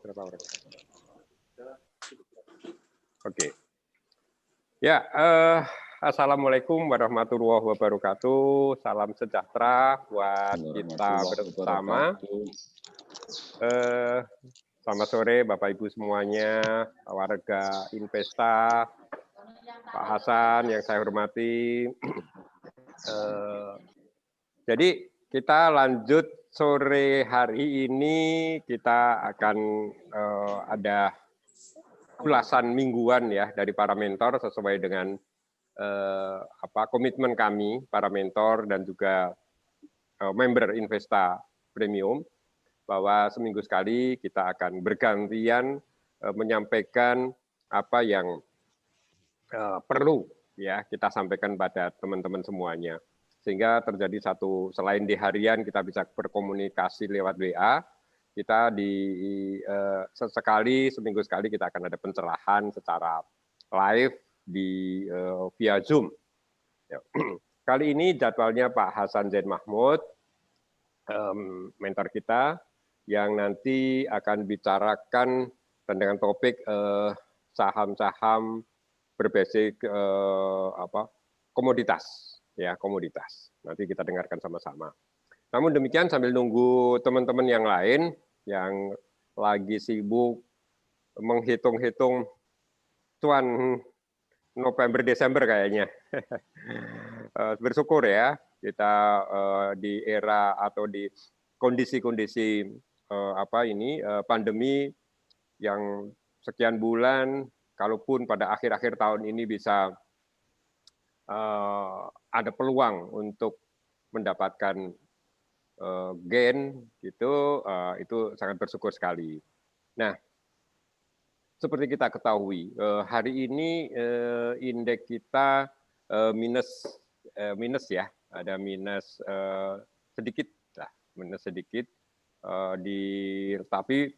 Berapa orang? Oke. Ya, assalamualaikum warahmatullahi wabarakatuh. Salam sejahtera buat kita bersama. Selamat sore Bapak Ibu semuanya, warga Investa, Pak Hasan yang saya hormati. Jadi kita lanjut sore hari ini, kita akan ada ulasan mingguan ya dari para mentor sesuai dengan komitmen kami para mentor dan juga member Investa Premium, bahwa seminggu sekali kita akan bergantian menyampaikan apa yang perlu ya kita sampaikan pada teman-teman semuanya, sehingga terjadi satu, selain di harian kita bisa berkomunikasi lewat WA, kita sesekali, seminggu sekali kita akan ada pencerahan secara live di via Zoom. Kali ini jadwalnya Pak Hasan Zain Mahmud, mentor kita, yang nanti akan bicarakan dan dengan topik saham-saham berbasis komoditas, ya komoditas. Nanti kita dengarkan sama-sama. Namun demikian sambil nunggu teman-teman yang lain yang lagi sibuk menghitung-hitung cuan November Desember kayaknya. Bersyukur ya kita di era atau di kondisi-kondisi pandemi yang sekian bulan, kalaupun pada akhir-akhir tahun ini bisa ada peluang untuk mendapatkan gain gitu, itu sangat bersyukur sekali. Nah, seperti kita ketahui, hari ini indeks kita minus ya, ada minus sedikit lah, minus sedikit, tapi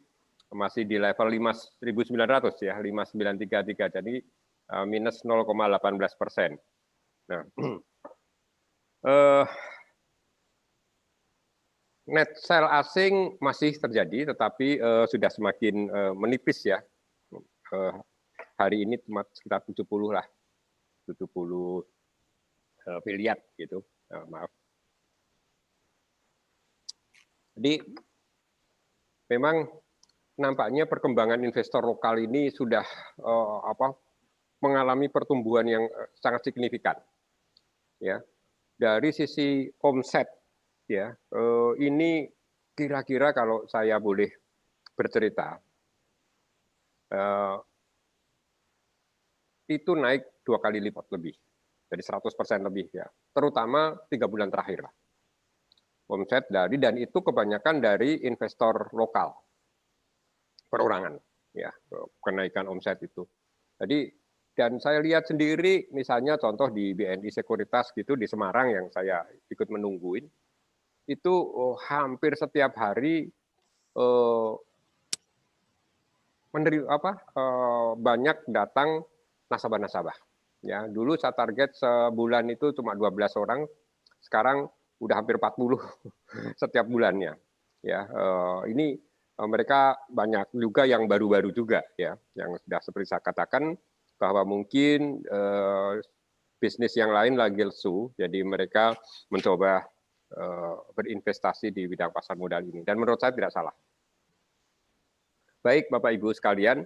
masih di level 5.900 ya, 5.933, jadi minus 0,18%. Nah, net sell asing masih terjadi, tetapi sudah semakin menipis ya. Hari ini cuma sekitar 70 lah, 70 miliar gitu, maaf. Jadi memang nampaknya perkembangan investor lokal ini sudah mengalami pertumbuhan yang sangat signifikan. Ya, dari sisi omset ya, ini kira-kira kalau saya boleh bercerita, itu naik 2 kali lipat lebih, dari 100% lebih ya, terutama 3 bulan terakhir lah. Omset dan itu kebanyakan dari investor lokal, perorangan ya, kenaikan omset itu. Jadi, dan saya lihat sendiri, misalnya contoh di BNI Sekuritas gitu di Semarang yang saya ikut menungguin, itu hampir setiap hari banyak datang nasabah-nasabah. Ya, dulu saya target sebulan itu cuma 12 orang, sekarang udah hampir 40 setiap bulannya. Ya, ini mereka banyak juga yang baru-baru juga ya, yang sudah seperti saya katakan bahwa mungkin bisnis yang lain lagi lesu, jadi mereka mencoba berinvestasi di bidang pasar modal ini. Dan menurut saya tidak salah. Baik Bapak Ibu sekalian,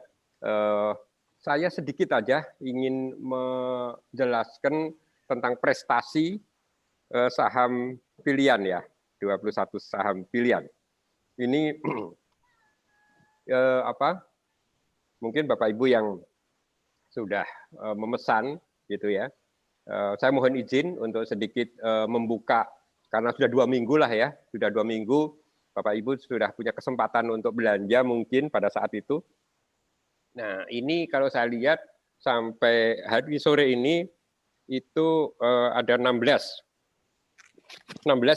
saya sedikit aja ingin menjelaskan tentang prestasi saham pilihan ya, 21 saham pilihan. Ini mungkin Bapak Ibu yang sudah memesan gitu ya, saya mohon izin untuk sedikit membuka, karena sudah 2 minggu lah ya, sudah 2 minggu Bapak Ibu sudah punya kesempatan untuk belanja mungkin pada saat itu. Nah, ini kalau saya lihat sampai hari sore ini itu ada 16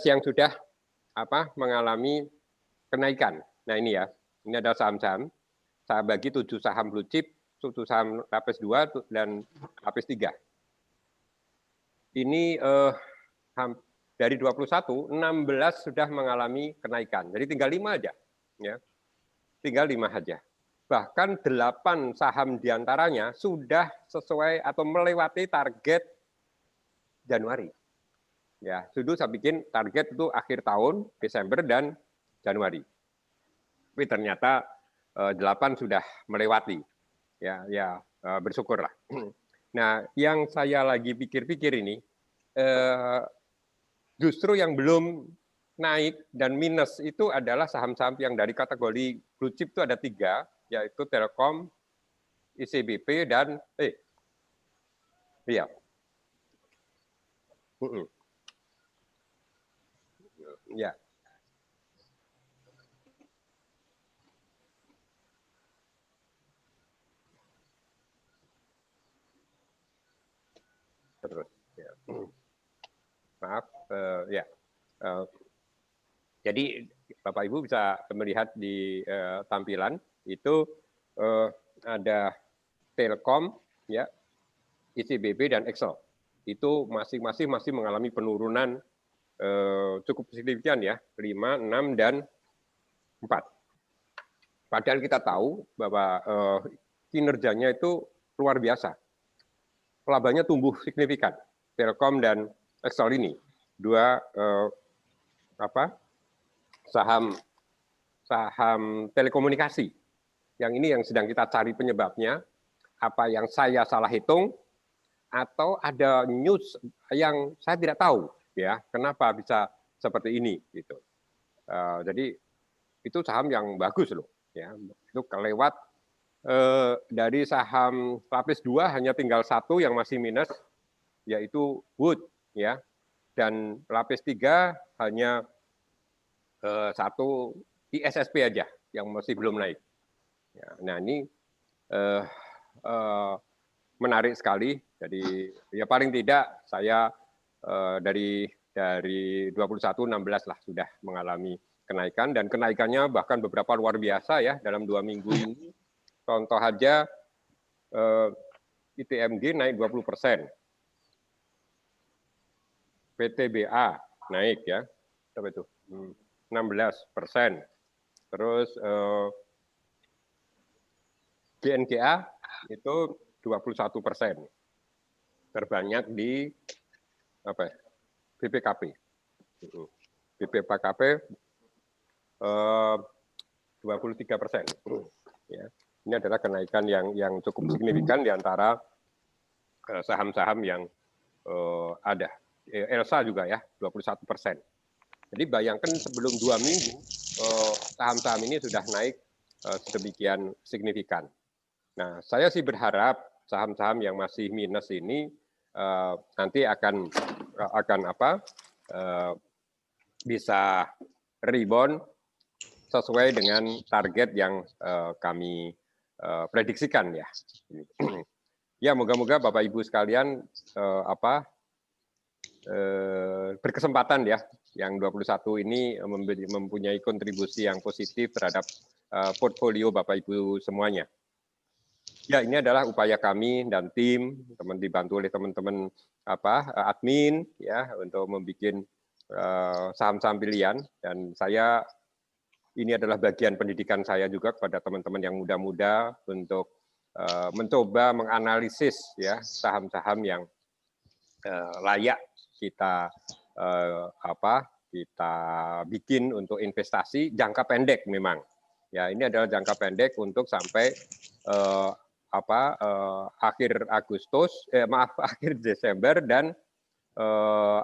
yang sudah mengalami kenaikan. Nah, ini ya. Ini ada saham-saham. Saya bagi 7 saham blue chip, 7 saham lapis 2 dan lapis 3. Ini dari 21, 16 sudah mengalami kenaikan. Jadi tinggal 5 aja. Ya. Tinggal 5 aja. Bahkan 8 saham diantaranya sudah sesuai atau melewati target Januari. Ya, dulu saya bikin target itu akhir tahun, Desember dan Januari. Tapi ternyata 8 sudah melewati. Ya, bersyukurlah. Nah, yang saya lagi pikir-pikir ini, justru yang belum naik dan minus itu adalah saham-saham yang dari kategori blue chip itu ada 3, yaitu Telkom, ICBP, dan iya. Ya. Terus, ya. Maaf, ya. Jadi Bapak Ibu bisa melihat di tampilan itu ada Telkom, ya, ICBP dan Excel. Itu masing-masing masih mengalami penurunan cukup signifikan ya, 5, 6, dan 4. Padahal kita tahu bahwa kinerjanya itu luar biasa. Labanya tumbuh signifikan. Telkom dan Excel ini dua saham telekomunikasi. Yang ini yang sedang kita cari penyebabnya. Apa yang saya salah hitung atau ada news yang saya tidak tahu ya kenapa bisa seperti ini gitu. Jadi itu saham yang bagus loh ya. Itu kelewat dari saham lapis 2 hanya tinggal 1 yang masih minus, yaitu Wood ya, dan lapis 3 hanya 1 ISSP aja yang masih belum naik. Ya, nah ini menarik sekali. Jadi ya paling tidak saya dari 21 16 lah sudah mengalami kenaikan, dan kenaikannya bahkan beberapa luar biasa ya dalam 2 minggu ini. Contoh aja ITMG naik 20%. PTBA naik ya. Berapa itu? 16%. Terus GNGA itu 21%. Terbanyak di BPKP. BPKP 23%. Ya. Ini adalah kenaikan yang cukup signifikan di antara saham-saham yang ada. Elsa juga ya, 21%. Jadi bayangkan sebelum 2 minggu saham-saham ini sudah naik sedemikian signifikan. Nah, saya sih berharap saham-saham yang masih minus ini nanti akan bisa rebound sesuai dengan target yang kami prediksikan ya. Ya, moga-moga Bapak Ibu sekalian berkesempatan ya, yang 21 ini mempunyai kontribusi yang positif terhadap portfolio Bapak Ibu semuanya. Ya, ini adalah upaya kami dan tim, dibantu oleh teman-teman admin ya untuk membuat saham-saham pilihan, dan ini adalah bagian pendidikan saya juga kepada teman-teman yang muda-muda untuk mencoba menganalisis ya saham-saham yang layak kita kita bikin untuk investasi jangka pendek memang. Ya, ini adalah jangka pendek untuk sampai akhir Desember dan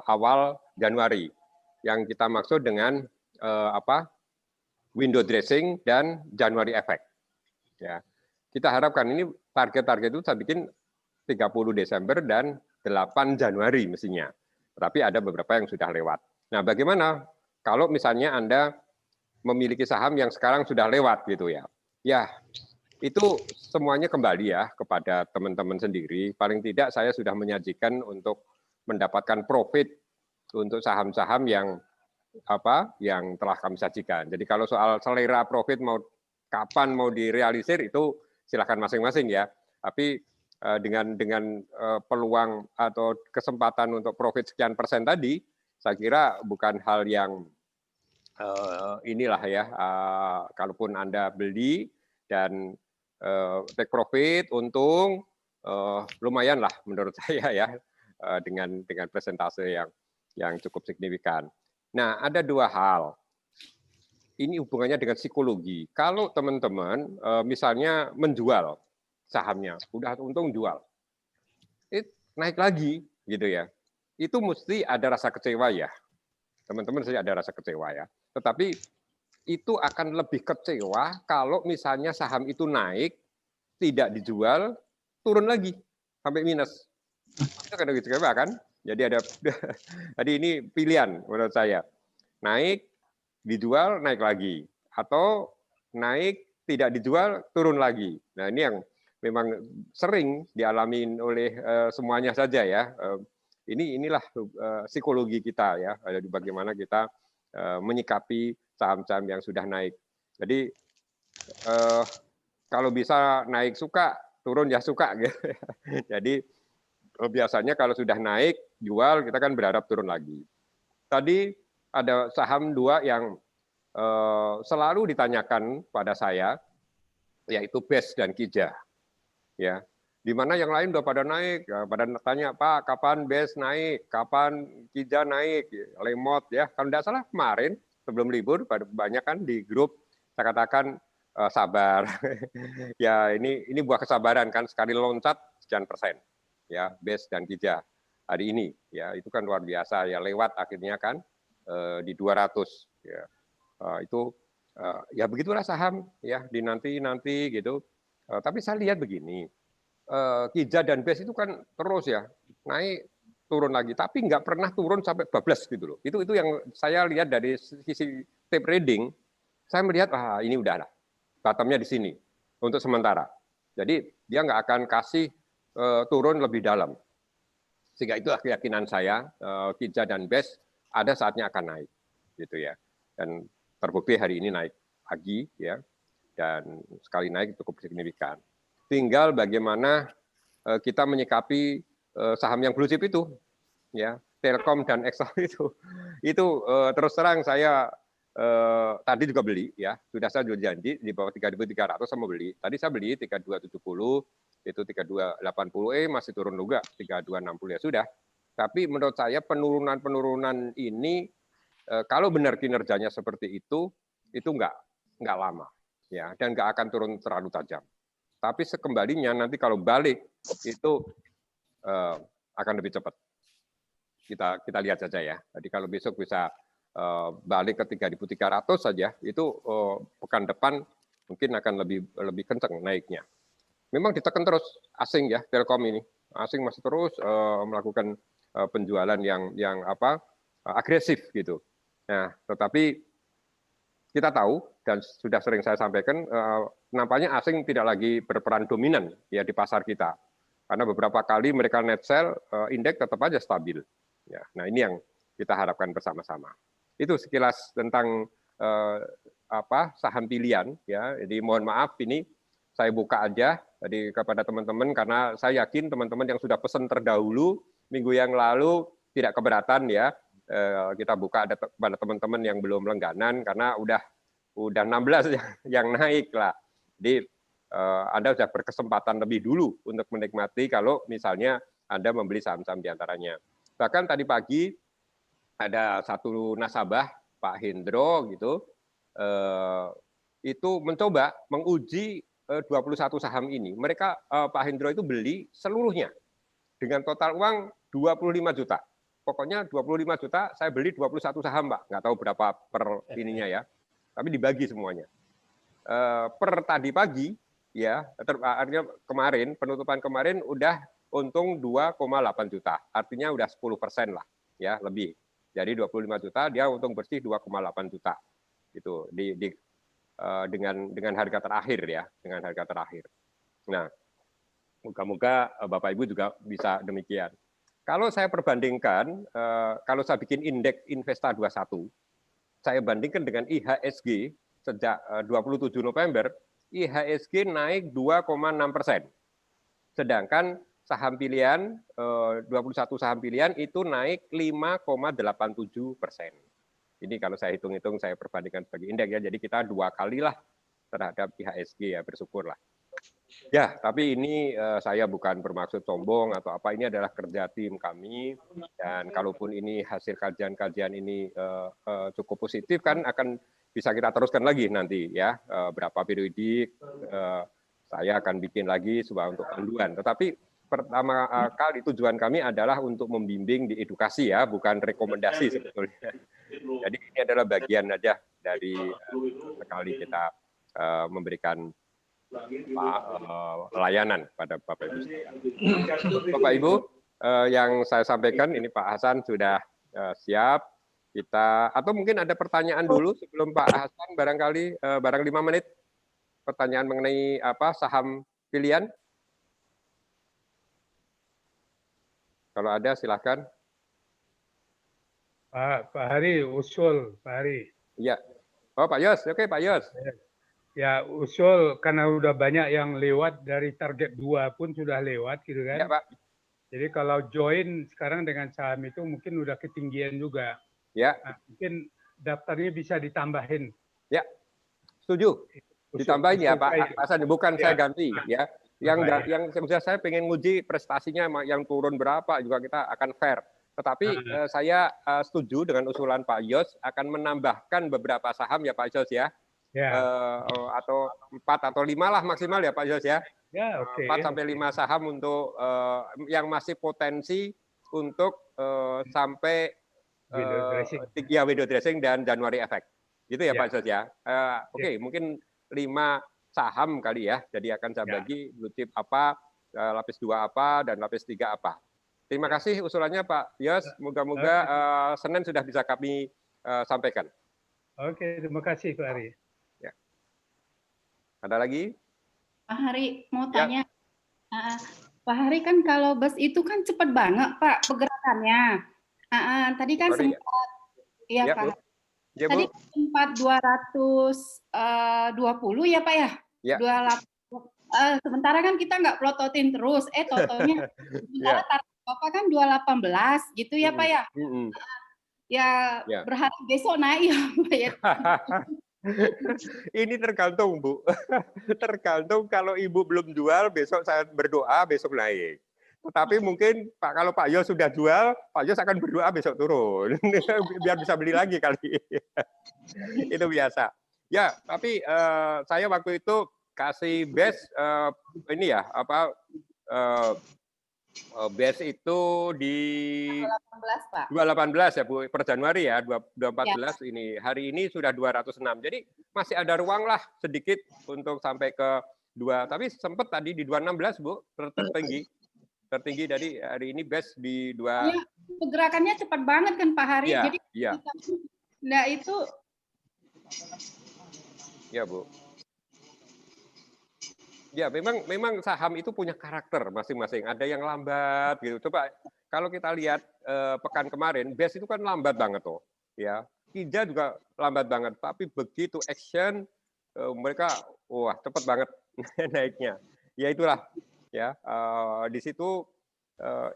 awal Januari. Yang kita maksud dengan window dressing dan January effect. Ya. Kita harapkan ini target-target itu saya bikin 30 Desember dan 8 Januari mestinya. Tapi ada beberapa yang sudah lewat. Nah, bagaimana kalau misalnya Anda memiliki saham yang sekarang sudah lewat gitu ya. Ya, itu semuanya kembali ya kepada teman-teman sendiri. Paling tidak saya sudah menyajikan untuk mendapatkan profit untuk saham-saham yang telah kami sajikan. Jadi kalau soal selera profit kapan mau direalisir itu silakan masing-masing ya. Tapi dengan peluang atau kesempatan untuk profit sekian persen tadi, saya kira bukan hal yang inilah ya, kalaupun Anda beli dan take profit, untung, lumayan lah menurut saya ya, dengan persentase yang cukup signifikan. Nah, ada dua hal. Ini hubungannya dengan psikologi. Kalau teman-teman misalnya menjual sahamnya, udah untung jual, naik lagi gitu ya, itu mesti ada rasa kecewa ya. Teman-teman sih ada rasa kecewa ya. Tetapi itu akan lebih kecewa kalau misalnya saham itu naik, tidak dijual, turun lagi sampai minus. Itu kan lebih kecewa kan? Jadi jadi ini pilihan menurut saya. Naik, dijual, naik lagi. Atau naik, tidak dijual, turun lagi. Nah ini yang memang sering dialami oleh semuanya saja ya. Inilah psikologi kita ya, bagaimana kita menyikapi saham-saham yang sudah naik. Jadi kalau bisa naik suka, turun ya suka. Gitu. Jadi biasanya kalau sudah naik, jual, kita kan berharap turun lagi. Tadi ada saham dua yang selalu ditanyakan pada saya, yaitu BES dan KIJA. Ya, di mana yang lain udah pada naik, ya, pada tanya, Pak, kapan BES naik, kapan KIJA naik, lemot ya. Kalau tidak salah kemarin sebelum libur banyak kan di grup saya katakan sabar. Ya ini buah kesabaran kan, sekali loncat sekian persen ya BES dan KIJA hari ini ya, itu kan luar biasa ya, lewat akhirnya kan di 200 ya. Itu ya begitulah saham ya, di nanti gitu. Tapi saya lihat begini, KIJA dan BES itu kan terus ya naik turun lagi, tapi nggak pernah turun sampai bablas gitu loh. Itu yang saya lihat dari sisi tape reading, saya melihat ini udahlah bottomnya di sini untuk sementara. Jadi dia nggak akan kasih turun lebih dalam. Sehingga itu keyakinan saya, KIJA dan BES ada saatnya akan naik, gitu ya. Dan terbukti hari ini naik lagi ya, dan sekali naik cukup signifikan. Tinggal bagaimana kita menyikapi saham yang blue chip itu, ya, Telkom dan Excel itu terus terang saya tadi juga beli ya, sudah saya janji di bawah 3.300 saya mau beli. Tadi saya beli 3270, itu 3280 masih turun juga 3260 ya sudah. Tapi menurut saya penurunan ini kalau benar kinerjanya seperti itu nggak lama ya, dan nggak akan turun terlalu tajam. Tapi sekembalinya nanti kalau balik itu akan lebih cepat. Kita lihat saja ya. Jadi kalau besok bisa balik ke 3.300 saja, itu pekan depan mungkin akan lebih kencang naiknya. Memang ditekan terus asing ya, Telkom ini. Asing masih terus melakukan penjualan yang agresif gitu. Nah, tetapi kita tahu dan sudah sering saya sampaikan, nampaknya asing tidak lagi berperan dominan ya di pasar kita. Karena beberapa kali mereka net sell, indeks tetap aja stabil. Ya, nah ini yang kita harapkan bersama-sama. Itu sekilas tentang saham pilihan ya. Jadi mohon maaf ini saya buka aja jadi kepada teman-teman, karena saya yakin teman-teman yang sudah pesan terdahulu minggu yang lalu tidak keberatan ya. Kita buka ada kepada teman-teman yang belum langganan, karena udah 16 yang naik lah. Jadi Anda sudah berkesempatan lebih dulu untuk menikmati kalau misalnya Anda membeli saham-saham diantaranya. Bahkan tadi pagi ada satu nasabah Pak Hendro gitu, itu mencoba menguji 21 saham ini. Mereka Pak Hendro itu beli seluruhnya dengan total uang 25 juta. Pokoknya 25 juta saya beli 21 saham, Pak. Nggak tahu berapa per ininya ya. Tapi dibagi semuanya. Per tadi pagi ya, artinya kemarin penutupan kemarin udah untung 2,8 juta. Artinya udah 10% lah ya, lebih. Jadi 25 juta dia untung bersih 2,8 juta. Itu dengan harga terakhir ya, dengan harga terakhir. Nah, moga-moga Bapak Ibu juga bisa demikian. Kalau saya perbandingkan, kalau saya bikin indeks Investa 21, saya bandingkan dengan IHSG sejak 27 November, IHSG naik 2,6%. Sedangkan saham pilihan, 21 saham pilihan itu naik 5,87%. Ini kalau saya hitung-hitung, saya perbandingkan sebagai indeks ya, jadi kita 2 kali lah terhadap IHSG ya, bersyukurlah. Ya, tapi ini saya bukan bermaksud sombong atau apa, ini adalah kerja tim kami, dan kalaupun ini hasil kajian-kajian ini cukup positif kan akan bisa kita teruskan lagi nanti ya, berapa periodik, saya akan bikin lagi sebuah untuk panduan. Tetapi pertama kali tujuan kami adalah untuk membimbing di edukasi ya, bukan rekomendasi sebetulnya. Jadi ini adalah bagian aja dari sekali kita memberikan layanan pada Bapak Ibu. Bapak Ibu, yang saya sampaikan ini Pak Hasan sudah siap. Kita atau mungkin ada pertanyaan dulu sebelum Pak Hasan barangkali barang 5 menit pertanyaan mengenai apa saham pilihan. Kalau ada silahkan. Pak Hari usul, Pak Hari. Iya. Oh Pak Yos, oke Pak Yos. Ya usul karena udah banyak yang lewat dari target 2 pun sudah lewat gitu kan. Ya Pak. Jadi kalau join sekarang dengan saham itu mungkin udah ketinggian juga. Ya. Nah, mungkin daftarnya bisa ditambahin. Ya, setuju. Ditambahin ya Pak Hasan, bukan saya ganti ya. Yang saya pengen nguji prestasinya yang turun berapa juga kita akan fair. Tetapi saya setuju dengan usulan Pak Yos akan menambahkan beberapa saham ya Pak Yos ya. Atau 4 atau 5 lah maksimal ya Pak Yos ya. Ya, oke. 4 sampai 5 saham untuk yang masih potensi untuk sampai window dressing dan January effect. Gitu ya Pak Yos ya. Oke, mungkin 5 saham kali ya. Jadi akan saya bagi blue chip apa, lapis 2 apa, dan lapis 3 apa. Terima kasih usulannya Pak Yos. Moga-moga Senin sudah bisa kami sampaikan. Oke, terima kasih Pak Hari. Ya. Ada lagi? Pak Hari mau tanya. Pak Hari kan kalau bus itu kan cepat banget Pak pergerakannya. Tadi kan sempat ya Pak. Ya, tadi sempat 220 ya Pak ya? Ya. 28. Sementara kan kita nggak plototin terus. Totalnya sementara target Bapak kan 218 gitu ya Pak ya? Ya berharap besok naik ya Pak ya. Ini tergantung Bu. Tergantung kalau Ibu belum jual, besok saya berdoa besok naik. Tetapi mungkin kalau Pak Yos sudah jual, Pak Yos akan berdoa besok turun. Biar bisa beli lagi kali. Itu biasa. Ya, tapi saya waktu itu kasih base ini ya, apa base itu di 218 Pak. 218 ya Bu, per Januari ya, 214 ini. Hari ini sudah 206. Jadi masih ada ruang lah sedikit untuk sampai ke 2. Tapi sempat tadi di 216 Bu, tertinggi dari hari ini base di 2. Ya, pergerakannya cepat banget kan Pak Hari. Ya, jadi ya. Nah itu ya Bu. Ya, memang saham itu punya karakter masing-masing. Ada yang lambat gitu. Coba kalau kita lihat pekan kemarin, base itu kan lambat banget tuh, ya. Kija juga lambat banget, tapi begitu action mereka wah cepat banget naiknya. Ya itulah ya di situ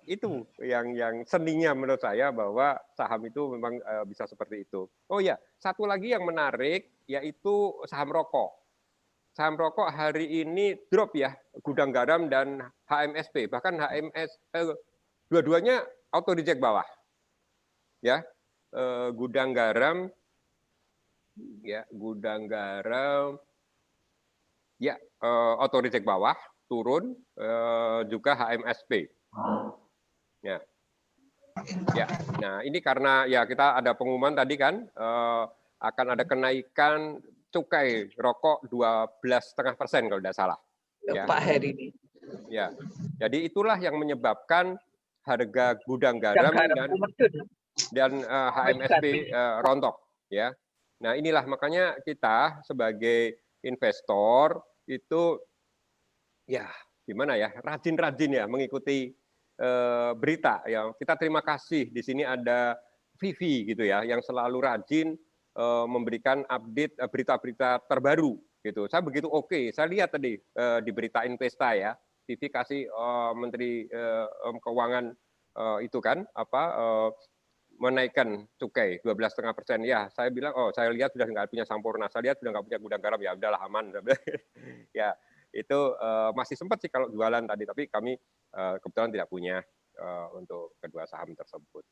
itu yang seninya menurut saya bahwa saham itu memang bisa seperti itu. Oh ya, satu lagi yang menarik yaitu saham rokok. Saham rokok hari ini drop ya, Gudang Garam dan HMSP. Bahkan HMS dua-duanya auto reject bawah. Ya. Gudang Garam ya, auto reject bawah, turun, juga HMSP. Ya. Ya. Nah, ini karena ya kita ada pengumuman tadi kan akan ada kenaikan cukai rokok 12,5% kalau tidak salah. Ya. Pak Heri ini. Ya, jadi itulah yang menyebabkan harga Gudang Garam dan HMSP rontok. Ya, nah inilah makanya kita sebagai investor itu ya gimana ya rajin-rajin ya mengikuti berita. Ya, kita terima kasih di sini ada Vivi gitu ya yang selalu rajin memberikan update berita-berita terbaru gitu. Saya begitu saya lihat tadi di berita Investa ya. TV kasih Menteri Keuangan itu kan menaikkan cukai 12,5%. Ya, saya bilang, saya lihat sudah nggak punya Sampurna, saya lihat sudah nggak punya gudang garam, ya udahlah aman. Ya, itu masih sempat sih kalau jualan tadi, tapi kami kebetulan tidak punya untuk kedua saham tersebut.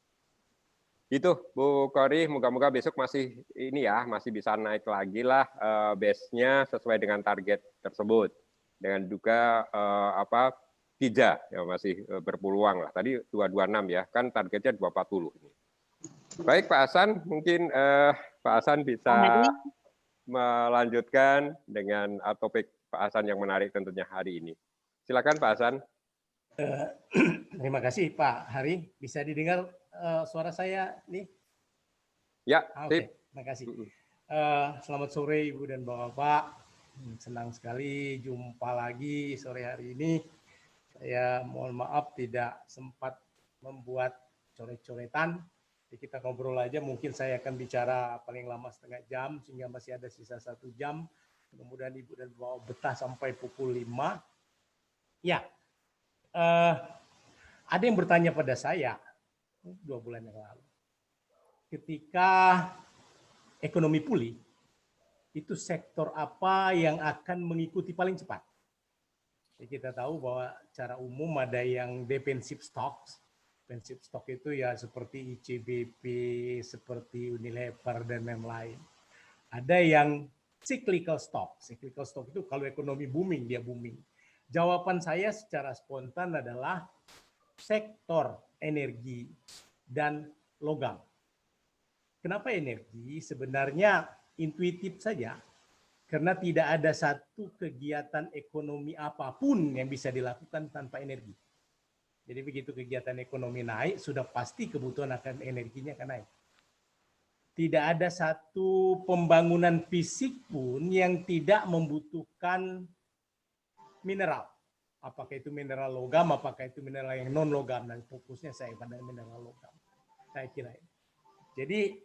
Itu Bu Kori, moga-moga besok masih masih bisa naik lagi lah base-nya sesuai dengan target tersebut. Dengan juga tidak ya masih berpeluang lah. Tadi 226 ya, kan targetnya 240 ini. Baik Pak Hasan, mungkin Pak Hasan bisa melanjutkan dengan topik Pak Hasan yang menarik tentunya hari ini. Silakan Pak Hasan. Terima kasih Pak Hari. Bisa didengar suara saya nih? Ya, Oke. Terima kasih. Selamat sore Ibu dan Bapak. Senang sekali jumpa lagi sore hari ini. Saya mohon maaf tidak sempat membuat coret-coretan. Jadi kita ngobrol aja, mungkin saya akan bicara paling lama setengah jam, sehingga masih ada sisa 1 jam. Mudah-mudahan Ibu dan Bapak betah sampai pukul 5. Ya, ada yang bertanya pada saya 2 bulan yang lalu. Ketika ekonomi pulih, itu sektor apa yang akan mengikuti paling cepat? Jadi kita tahu bahwa secara umum ada yang defensive stocks. Defensive stock itu ya seperti ICBP, seperti Unilever, dan lain-lain. Ada yang cyclical stock. Cyclical stock itu kalau ekonomi booming, dia booming. Jawaban saya secara spontan adalah sektor energi dan logam. Kenapa energi? Sebenarnya intuitif saja. Karena tidak ada satu kegiatan ekonomi apapun yang bisa dilakukan tanpa energi. Jadi begitu kegiatan ekonomi naik, sudah pasti kebutuhan akan energinya akan naik. Tidak ada satu pembangunan fisik pun yang tidak membutuhkan mineral. Apakah itu mineral logam, apakah itu mineral yang non logam, dan fokusnya saya pada mineral logam. Saya kira. Jadi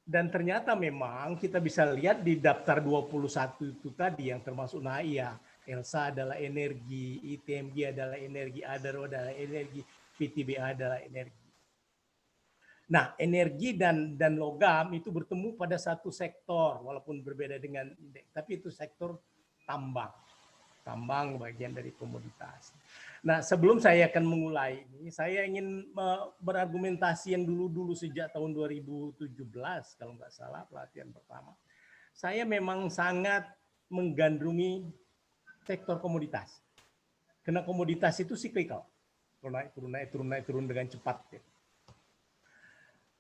dan ternyata memang kita bisa lihat di daftar 21 itu tadi yang termasuk NAIA, ELSA adalah energi, ITMG adalah energi, ADARO adalah energi, PTBA adalah energi. Nah, energi dan logam itu bertemu pada satu sektor, walaupun berbeda dengan indeks, tapi itu sektor tambang. Tambang bagian dari komoditas. Nah, sebelum saya akan memulai ini, saya ingin berargumentasi yang dulu-dulu sejak tahun 2017, kalau nggak salah, pelatihan pertama. Saya memang sangat menggandrungi sektor komoditas. Karena komoditas itu cyclical. Turun dengan cepat.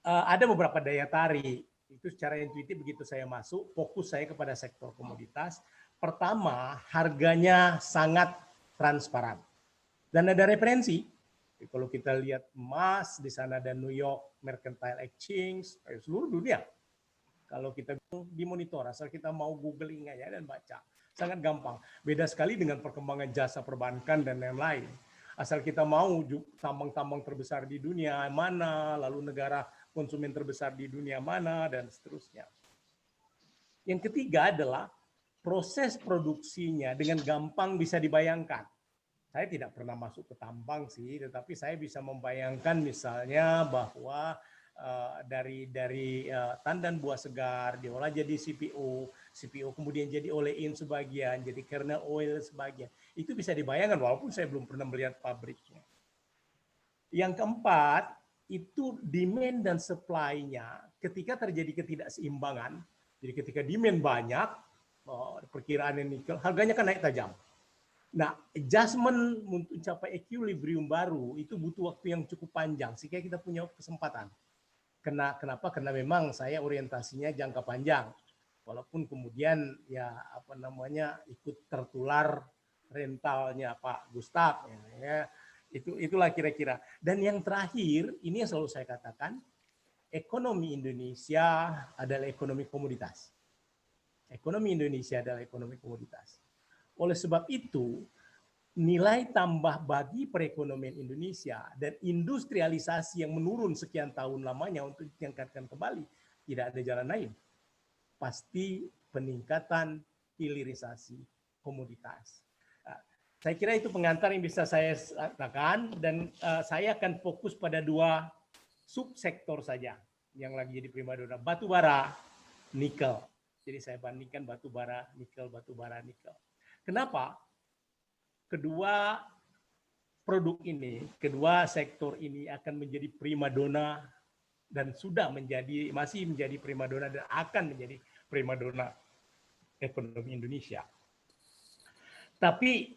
Ada beberapa daya tarik. Itu secara intuitif begitu saya masuk, fokus saya kepada sektor komoditas. Pertama, harganya sangat transparan. Dan ada referensi. Kalau kita lihat emas, di sana ada New York Mercantile Exchange, seluruh dunia. Kalau kita dimonitor, asal kita mau googling aja dan baca. Sangat gampang. Beda sekali dengan perkembangan jasa perbankan dan lain-lain. Asal kita mau tambang-tambang terbesar di dunia mana, lalu negara konsumen terbesar di dunia mana, dan seterusnya. Yang ketiga adalah proses produksinya dengan gampang bisa dibayangkan. Saya tidak pernah masuk ke tambang sih, tetapi saya bisa membayangkan misalnya bahwa dari tandan buah segar diolah jadi CPO kemudian jadi olein sebagian, jadi kernel oil sebagian. Itu bisa dibayangkan walaupun saya belum pernah melihat pabriknya. Yang keempat, itu demand dan supply-nya ketika terjadi ketidakseimbangan. Jadi ketika demand banyak, perkiraan nikel, harganya kan naik tajam. Nah, adjustment untuk mencapai equilibrium baru itu butuh waktu yang cukup panjang sehingga kita punya kesempatan. Kenapa? Karena memang saya orientasinya jangka panjang. Walaupun kemudian ikut tertular rentalnya Pak Gustaf ya. Itulah kira-kira. Dan yang terakhir, ini yang selalu saya katakan, ekonomi Indonesia adalah ekonomi komoditas. Ekonomi Indonesia adalah ekonomi komoditas. Oleh sebab itu, nilai tambah bagi perekonomian Indonesia dan industrialisasi yang menurun sekian tahun lamanya untuk ditingkatkan kembali, tidak ada jalan lain. Pasti peningkatan hilirisasi komoditas. Saya kira itu pengantar yang bisa saya katakan, dan saya akan fokus pada 2 subsektor saja yang lagi jadi primadona, batu bara, nikel. Jadi saya bandingkan batu bara, nikel, batu bara, nikel. Kenapa? Kedua produk ini, kedua sektor ini akan menjadi primadona dan masih menjadi primadona dan akan menjadi primadona ekonomi Indonesia. Tapi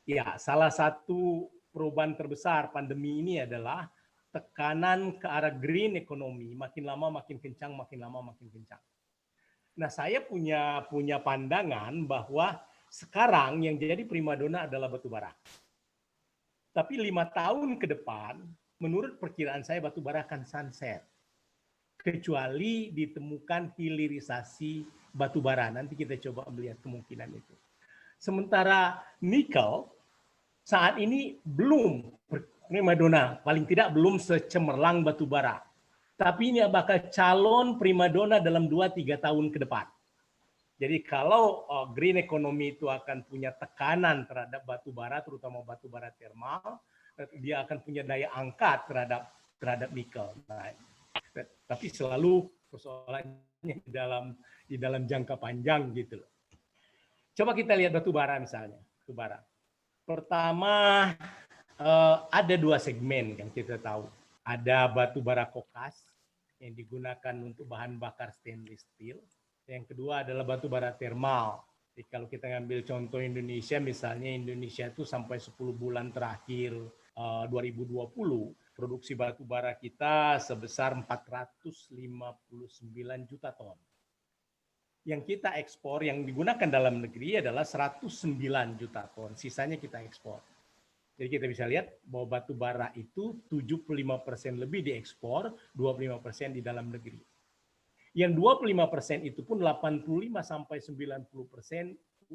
ya, salah satu perubahan terbesar pandemi ini adalah tekanan ke arah green economy, makin lama makin kencang, makin lama makin kencang. Nah, saya punya pandangan bahwa sekarang yang jadi primadona adalah batu bara. Tapi 5 tahun ke depan, menurut perkiraan saya batu bara akan sunset. Kecuali ditemukan hilirisasi batu bara. Nanti kita coba melihat kemungkinan itu. Sementara nikel saat ini belum primadona, paling tidak belum secemerlang batu bara. Tapi ini bakal calon primadona dalam 2-3 tahun ke depan. Jadi kalau green economy itu akan punya tekanan terhadap batu bara, terutama batu bara termal, dia akan punya daya angkat terhadap nikel. Nah, tapi selalu persoalannya di dalam jangka panjang gitu loh. Coba kita lihat batu bara misalnya, batu bara. Pertama, ada 2 segmen yang kita tahu. Ada batu bara kokas yang digunakan untuk bahan bakar stainless steel. Yang kedua adalah batu bara termal. Jadi kalau kita ngambil contoh Indonesia, misalnya Indonesia itu sampai 10 bulan terakhir 2020, produksi batu bara kita sebesar 459 juta ton. Yang kita ekspor, yang digunakan dalam negeri adalah 109 juta ton. Sisanya kita ekspor. Jadi kita bisa lihat bahwa batu bara itu 75% lebih diekspor, 25% di dalam negeri. Yang 25% itu pun 85-90%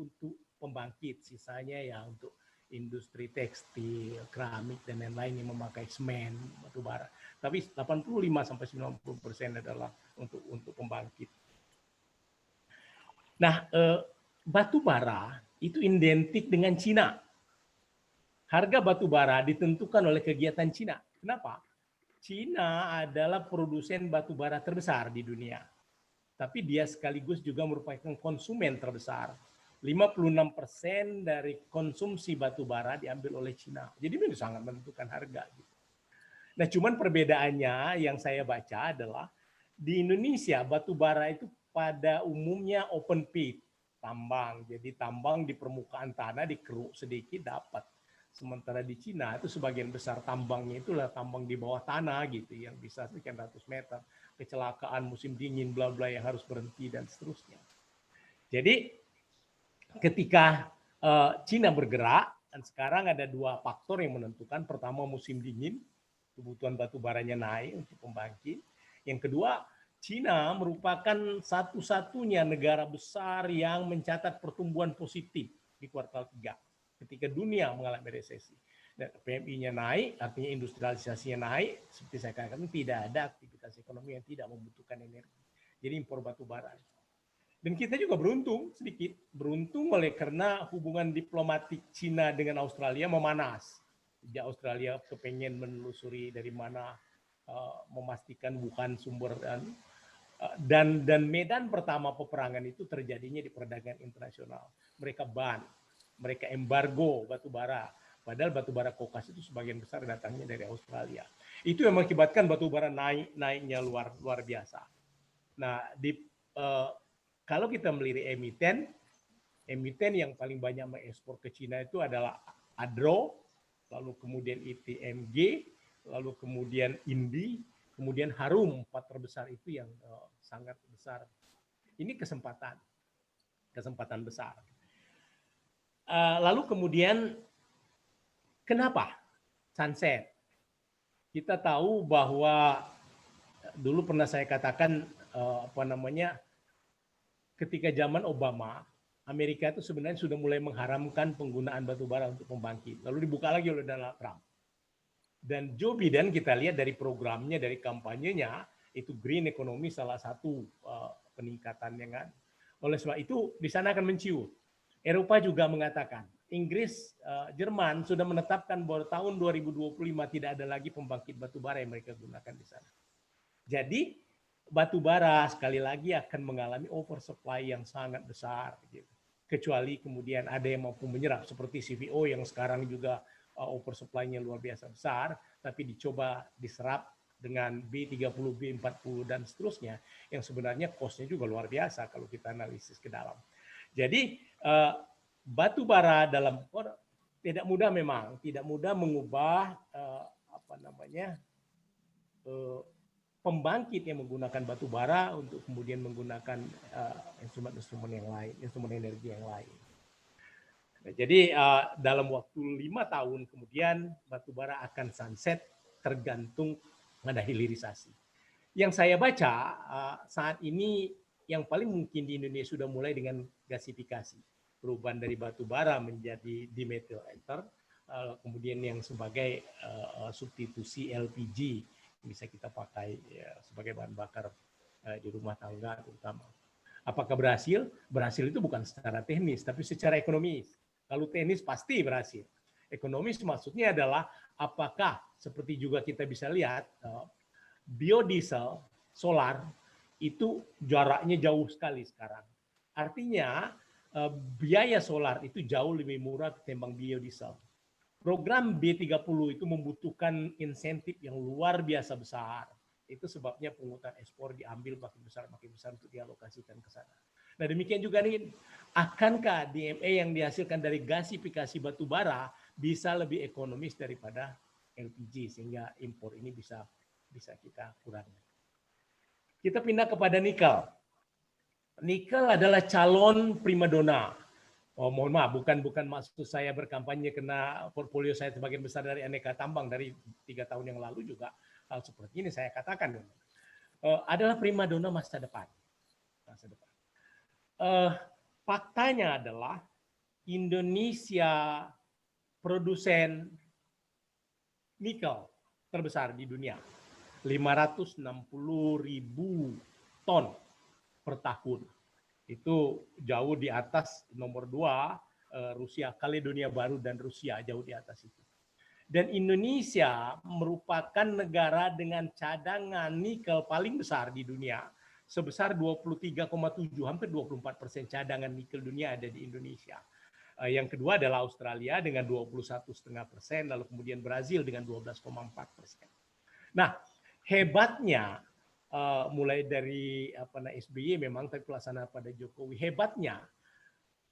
untuk pembangkit, sisanya ya untuk industri tekstil, keramik dan lain-lain yang memakai semen, batu bara. Tapi 85-90% adalah untuk pembangkit. Nah, batu bara itu identik dengan Cina. Harga batu bara ditentukan oleh kegiatan Cina. Kenapa? Cina adalah produsen batu bara terbesar di dunia. Tapi dia sekaligus juga merupakan konsumen terbesar. 56% dari konsumsi batu bara diambil oleh Cina. Jadi ini sangat menentukan harga. Nah, cuman perbedaannya yang saya baca adalah di Indonesia batu bara itu pada umumnya open pit, tambang. Jadi tambang di permukaan tanah, dikeruk sedikit dapat. Sementara di Cina itu sebagian besar tambangnya itulah tambang di bawah tanah gitu, yang bisa sekian ratus meter, kecelakaan musim dingin, bla bla yang harus berhenti dan seterusnya. Jadi ketika Cina bergerak, dan sekarang ada 2 faktor yang menentukan. Pertama, musim dingin, kebutuhan batu baranya naik untuk pembangkit. Yang kedua, Cina merupakan satu-satunya negara besar yang mencatat pertumbuhan positif di kuartal 3. Ketika dunia mengalami resesi. Dan PMI-nya naik, artinya industrialisasinya naik. Seperti saya katakan, tidak ada aktivitas ekonomi yang tidak membutuhkan energi. Jadi impor batu bara. Dan kita juga beruntung sedikit. Beruntung karena hubungan diplomatik Cina dengan Australia memanas. Sejak Australia kepengen menelusuri dari mana memastikan Wuhan sumber dan medan pertama peperangan itu terjadinya di perdagangan internasional. Mereka ban. Mereka embargo batu bara, padahal batu bara kokas itu sebagian besar datangnya dari Australia. Itu yang mengakibatkan batu bara naiknya luar biasa. Nah, kalau kita melirik emiten yang paling banyak mengekspor ke Cina itu adalah Adro, lalu kemudian ITMG, lalu kemudian Indi, kemudian Harum. 4 terbesar itu yang sangat besar. Ini kesempatan besar. Lalu kemudian kenapa sunset? Kita tahu bahwa dulu pernah saya katakan ketika zaman Obama, Amerika itu sebenarnya sudah mulai mengharamkan penggunaan batu bara untuk pembangkit. Lalu dibuka lagi oleh Donald Trump. Dan Joe Biden kita lihat dari programnya, dari kampanyenya, itu green economy salah satu peningkatannya kan. Oleh sebab itu di sana akan menciut. Eropa juga mengatakan, Inggris, Jerman sudah menetapkan bahwa tahun 2025 tidak ada lagi pembangkit batu bara yang mereka gunakan di sana. Jadi batu bara sekali lagi akan mengalami oversupply yang sangat besar, gitu. Kecuali kemudian ada yang mampu menyerap seperti CVO yang sekarang juga oversupply-nya luar biasa besar, tapi dicoba diserap dengan B30, B40 dan seterusnya, yang sebenarnya cost-nya juga luar biasa kalau kita analisis ke dalam. Jadi batu bara dalam tidak mudah, memang tidak mudah mengubah pembangkit yang menggunakan batu bara untuk kemudian menggunakan instrumen-instrumen yang lain, instrumen energi yang lain. Nah, jadi dalam waktu 5 tahun kemudian batu bara akan sunset tergantung pada hilirisasi. Yang saya baca saat ini yang paling mungkin di Indonesia sudah mulai dengan gasifikasi. Perubahan dari batu bara menjadi dimethyl ether, kemudian yang sebagai substitusi LPG bisa kita pakai ya, sebagai bahan bakar di rumah tangga terutama. Apakah berhasil? Berhasil itu bukan secara teknis, tapi secara ekonomis. Kalau teknis pasti berhasil. Ekonomis maksudnya adalah apakah seperti juga kita bisa lihat biodiesel solar itu jaraknya jauh sekali sekarang. Artinya biaya solar itu jauh lebih murah ketimbang biodiesel. Program B30 itu membutuhkan insentif yang luar biasa besar. Itu sebabnya pungutan ekspor diambil makin besar untuk dialokasikan ke sana. Nah demikian juga nih, akankah DME yang dihasilkan dari gasifikasi batu bara bisa lebih ekonomis daripada LPG sehingga impor ini bisa kita kurangi. Kita pindah kepada nikel. Nikel adalah calon primadona. Oh, mohon maaf, bukan maksud saya berkampanye karena portfolio saya sebagian besar dari aneka tambang dari 3 tahun yang lalu juga hal seperti ini saya katakan. Adalah primadona masa depan. Faktanya adalah Indonesia produsen nikel terbesar di dunia. 560.000 ton per tahun. Itu jauh di atas nomor 2 Rusia, Kaledonia Baru dan Rusia jauh di atas itu. Dan Indonesia merupakan negara dengan cadangan nikel paling besar di dunia, sebesar 23,7, hampir 24% cadangan nikel dunia ada di Indonesia. Yang kedua adalah Australia dengan 21,5%, lalu kemudian Brazil dengan 12,4%. Nah, hebatnya mulai dari SBY memang, tapi pelaksanaan pada Jokowi, hebatnya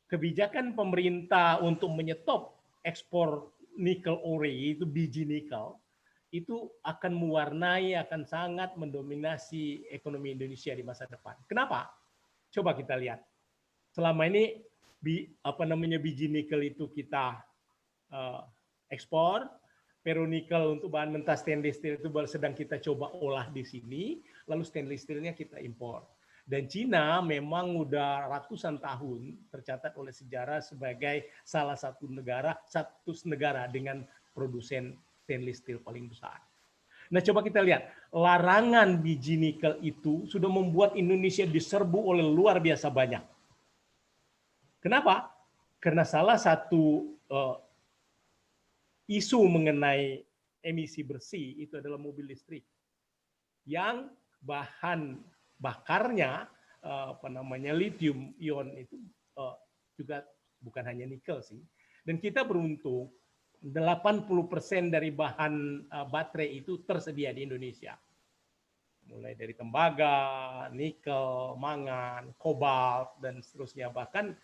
kebijakan pemerintah untuk menyetop ekspor nikel ore, itu biji nikel, itu akan mewarnai, akan sangat mendominasi ekonomi Indonesia di masa depan. Kenapa? Coba kita lihat. Selama ini biji nikel itu kita ekspor, ferronikel untuk bahan mentah stainless steel itu sedang kita coba olah di sini, lalu stainless steelnya kita impor. Dan Cina memang udah ratusan tahun tercatat oleh sejarah sebagai salah satu negara dengan produsen stainless steel paling besar. Nah, coba kita lihat, larangan biji nikel itu sudah membuat Indonesia diserbu oleh luar biasa banyak. Kenapa? Karena salah satu isu mengenai emisi bersih itu adalah mobil listrik yang bahan bakarnya lithium ion itu juga bukan hanya nikel sih. Dan kita beruntung 80% dari bahan baterai itu tersedia di Indonesia. Mulai dari tembaga, nikel, mangan, kobalt dan seterusnya, bahkan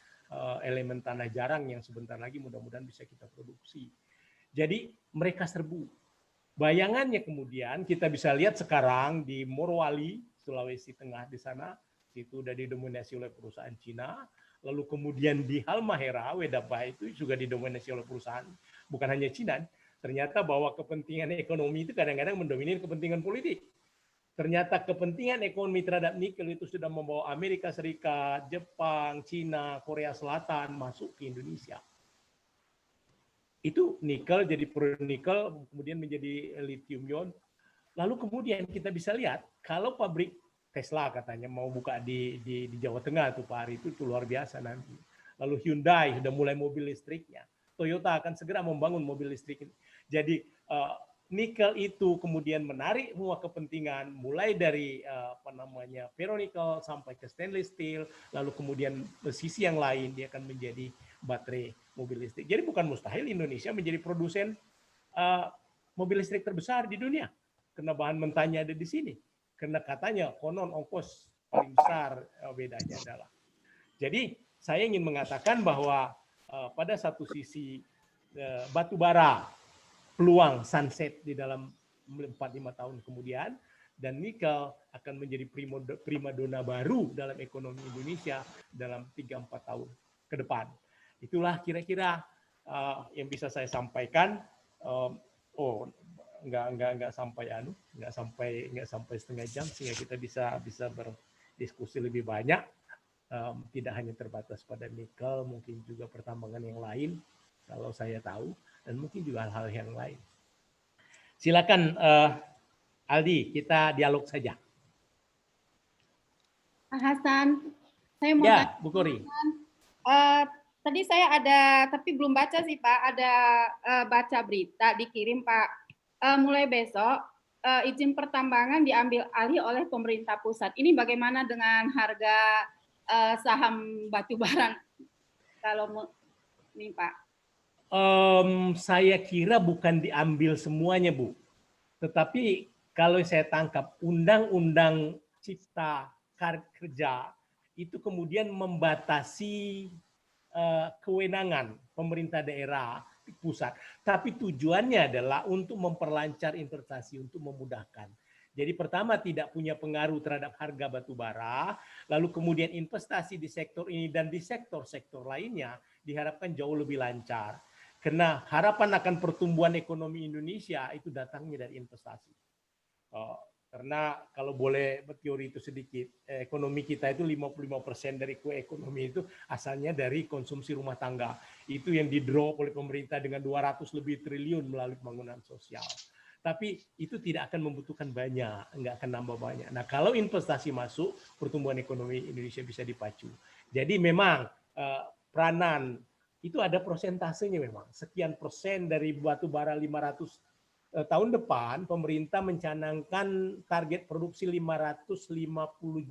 elemen tanah jarang yang sebentar lagi mudah-mudahan bisa kita produksi. Jadi mereka serbu. Bayangannya kemudian kita bisa lihat sekarang di Morowali, Sulawesi Tengah di sana, itu sudah didominasi oleh perusahaan Cina. Lalu kemudian di Halmahera, Wedapa itu juga didominasi oleh perusahaan, bukan hanya Cina. Ternyata bahwa kepentingan ekonomi itu kadang-kadang mendominir kepentingan politik. Ternyata kepentingan ekonomi terhadap nikel itu sudah membawa Amerika Serikat, Jepang, Cina, Korea Selatan masuk ke Indonesia. Itu nikel jadi nikel, kemudian menjadi lithium ion. Lalu kemudian kita bisa lihat kalau pabrik Tesla katanya mau buka di Jawa Tengah tuh Pak Ari, itu luar biasa nanti. Lalu Hyundai sudah mulai mobil listriknya. Toyota akan segera membangun mobil listrik. Jadi nikel itu kemudian menarik semua kepentingan, mulai dari ferronikel sampai ke stainless steel, lalu kemudian sisi yang lain dia akan menjadi baterai mobil listrik. Jadi bukan mustahil Indonesia menjadi produsen mobil listrik terbesar di dunia, karena bahan mentahnya ada di sini. Karena katanya konon ongkos paling besar bedanya adalah. Jadi saya ingin mengatakan bahwa pada satu sisi batu bara peluang sunset di dalam 4-5 tahun kemudian, dan nikel akan menjadi primadona baru dalam ekonomi Indonesia dalam 3-4 tahun ke depan. Itulah kira-kira yang bisa saya sampaikan. Nggak sampai setengah jam, sehingga kita bisa berdiskusi lebih banyak. Tidak hanya terbatas pada nikel, mungkin juga pertambangan yang lain kalau saya tahu, dan mungkin juga hal-hal yang lain. Silakan Aldi, kita dialog saja. Pak Hasan, saya mau ya, tanya. Bu Kori. Tadi saya ada, tapi belum baca sih Pak, ada baca berita dikirim Pak. Mulai besok izin pertambangan diambil alih oleh pemerintah pusat. Ini bagaimana dengan harga saham batubara kalau ini Pak? Saya kira bukan diambil semuanya, Bu. Tetapi kalau saya tangkap, Undang-Undang Cipta Kerja itu kemudian membatasi kewenangan pemerintah daerah pusat. Tapi tujuannya adalah untuk memperlancar investasi, untuk memudahkan. Jadi pertama tidak punya pengaruh terhadap harga batu bara, lalu kemudian investasi di sektor ini dan di sektor-sektor lainnya diharapkan jauh lebih lancar. Karena harapan akan pertumbuhan ekonomi Indonesia itu datangnya dari investasi. Karena kalau boleh teori itu sedikit, ekonomi kita itu 55% dari kue ekonomi itu asalnya dari konsumsi rumah tangga. Itu yang di-drop oleh pemerintah dengan 200 lebih triliun melalui pembangunan sosial. Tapi itu tidak akan membutuhkan banyak, nggak akan nambah banyak. Nah kalau investasi masuk, pertumbuhan ekonomi Indonesia bisa dipacu. Jadi memang peranan itu ada persentasenya memang. Sekian persen dari batu bara 500 tahun depan, pemerintah mencanangkan target produksi 550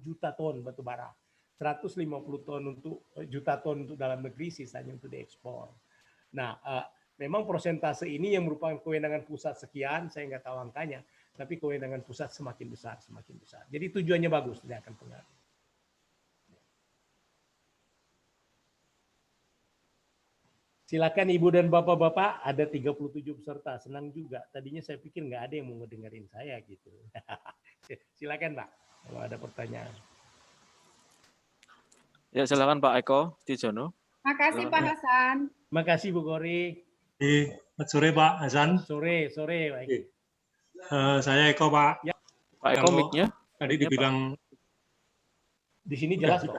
juta ton batu bara. 150 juta ton untuk dalam negeri, sisanya untuk diekspor. Nah, memang persentase ini yang merupakan kewenangan pusat sekian, saya nggak tahu angkanya, tapi kewenangan pusat semakin besar, semakin besar. Jadi tujuannya bagus, tidak akan pengaruh. Silakan Ibu dan Bapak-bapak, ada 37 peserta, senang juga. Tadinya saya pikir nggak ada yang mau ngedengerin saya gitu. Silakan Pak, kalau ada pertanyaan. Ya silakan Pak Eko Tijono. Makasih Pak Hasan. Makasih Bu Kori. Selamat sore Pak Hasan. Sore. Baik. Saya Eko Pak. Ya. Pak Eko mic-nya. Tadi dibilang. Di sini jelas kok.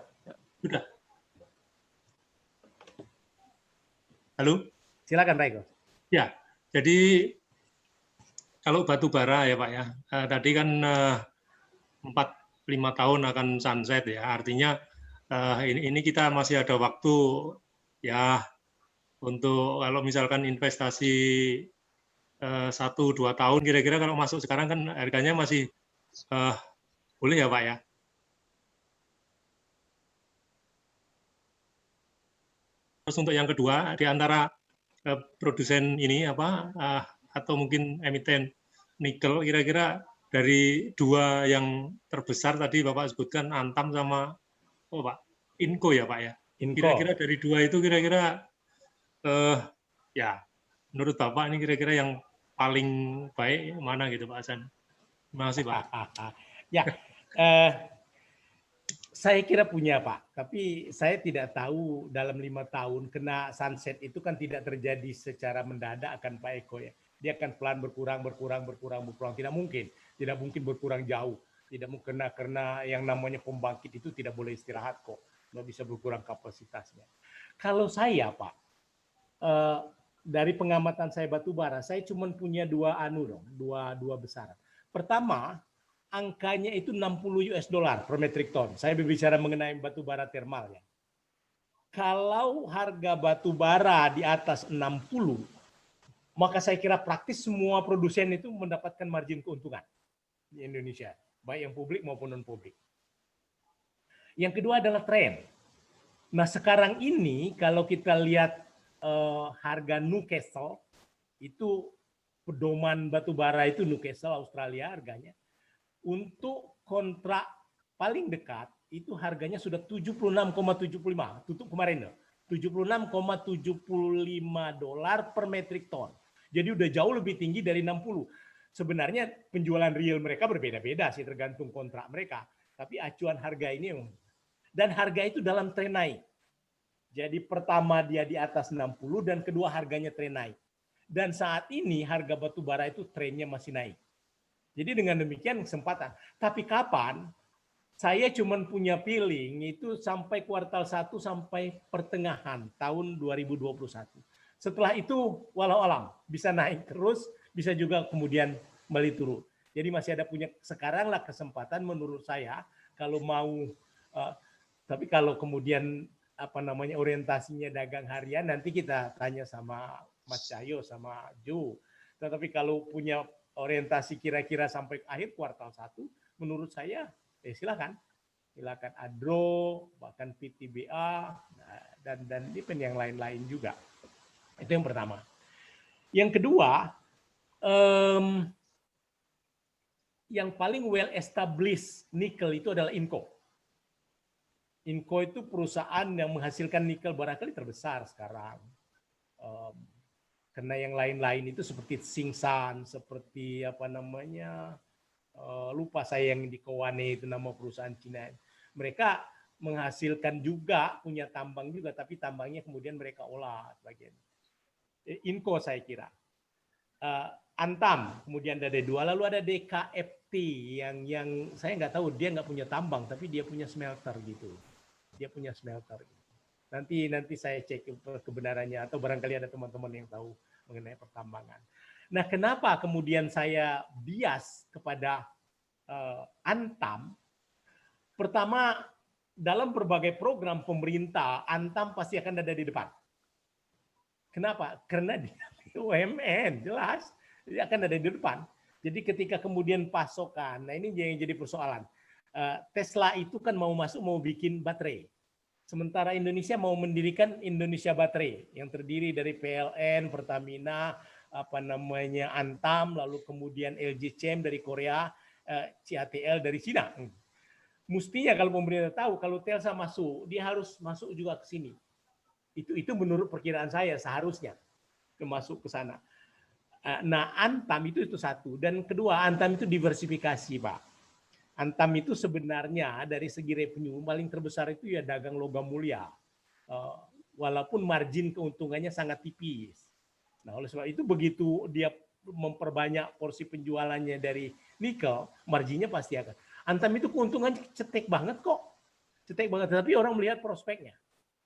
Sudah. Halo? Silakan Pak Eko. Ya, jadi kalau batu bara ya Pak ya, tadi kan 4-5 tahun akan sunset ya, artinya ini kita masih ada waktu ya untuk kalau misalkan investasi 1-2 tahun kira-kira kalau masuk sekarang kan harganya masih boleh ya Pak ya? Terus untuk yang kedua, di antara produsen ini atau mungkin emiten nikel, kira-kira dari dua yang terbesar tadi Bapak sebutkan Antam sama Inco ya Pak ya. Kira-kira dari dua itu kira-kira ya menurut Bapak ini kira-kira yang paling baik mana gitu Pak Hasan? Terima kasih Pak. Ya. Saya kira punya Pak, tapi saya tidak tahu dalam 5 tahun kena sunset itu kan tidak terjadi secara mendadak akan Pak Eko ya. Dia akan pelan berkurang. Tidak mungkin berkurang jauh. Tidak mungkin karena yang namanya pembangkit itu tidak boleh istirahat kok. Nggak bisa berkurang kapasitasnya. Kalau saya Pak, dari pengamatan saya batu bara, saya cuma punya dua besaran. Pertama, angkanya itu $60 per metric ton. Saya berbicara mengenai batu bara termal ya. kalau harga batu bara di atas 60, maka saya kira praktis semua produsen itu mendapatkan margin keuntungan di Indonesia, baik yang publik maupun non-publik. Yang kedua adalah tren. Nah sekarang ini kalau kita lihat harga Newcastle, itu pedoman batu bara itu Newcastle Australia harganya, untuk kontrak paling dekat itu harganya sudah 76,75, tutup kemarin loh, $76,75 per metric ton. Jadi udah jauh lebih tinggi dari 60. Sebenarnya penjualan real mereka berbeda-beda sih tergantung kontrak mereka, tapi acuan harga ini dan harga itu dalam tren naik. Jadi pertama dia di atas 60 dan kedua harganya tren naik. Dan saat ini harga batu bara itu trennya masih naik. Jadi dengan demikian kesempatan. Tapi kapan? Saya cuma punya feeling itu sampai kuartal 1 sampai pertengahan tahun 2021. Setelah itu walau alam bisa naik terus, bisa juga kemudian kembali turun. Jadi masih ada punya sekaranglah kesempatan menurut saya kalau mau tapi kalau kemudian orientasinya dagang harian nanti kita tanya sama Mas Cahyo sama Jo. Tetapi kalau punya orientasi kira-kira sampai akhir kuartal 1 menurut saya silakan Adro, bahkan PTBA dan event yang lain-lain juga. Itu yang pertama. Yang kedua, yang paling well established nikel itu adalah Inco. Inco itu perusahaan yang menghasilkan nikel barangkali terbesar sekarang. Karena yang lain-lain itu seperti Tsingshan, seperti lupa saya yang di Kowane itu nama perusahaan Cina. Mereka menghasilkan juga, punya tambang juga, tapi tambangnya kemudian mereka olah sebagian. Inco saya kira. Antam, kemudian ada dua, lalu ada DKFT yang saya nggak tahu, dia nggak punya tambang, tapi dia punya smelter gitu. Dia punya smelter. Nanti saya cek kebenarannya, atau barangkali ada teman-teman yang tahu mengenai pertambangan. Nah, kenapa kemudian saya bias kepada Antam? Pertama, dalam berbagai program pemerintah, Antam pasti akan ada di depan. Kenapa? Karena dia UMN, jelas. Dia akan ada di depan. Jadi ketika kemudian pasokan, nah ini yang jadi persoalan. Tesla itu kan mau bikin baterai. Sementara Indonesia mau mendirikan Indonesia Baterai yang terdiri dari PLN, Pertamina, Antam, lalu kemudian LG Chem dari Korea, CATL dari Cina. Mestinya kalau pemerintah tahu kalau Telsa masuk, dia harus masuk juga ke sini. Itu menurut perkiraan saya seharusnya masuk ke sana. Nah, Antam itu satu. Dan kedua, Antam itu diversifikasi, Pak. Antam itu sebenarnya dari segi revenue paling terbesar itu ya dagang logam mulia. Walaupun margin keuntungannya sangat tipis. Nah, oleh sebab itu begitu dia memperbanyak porsi penjualannya dari nikel, marginnya pasti akan. Antam itu keuntungannya cetek banget kok. Cetek banget, tapi orang melihat prospeknya.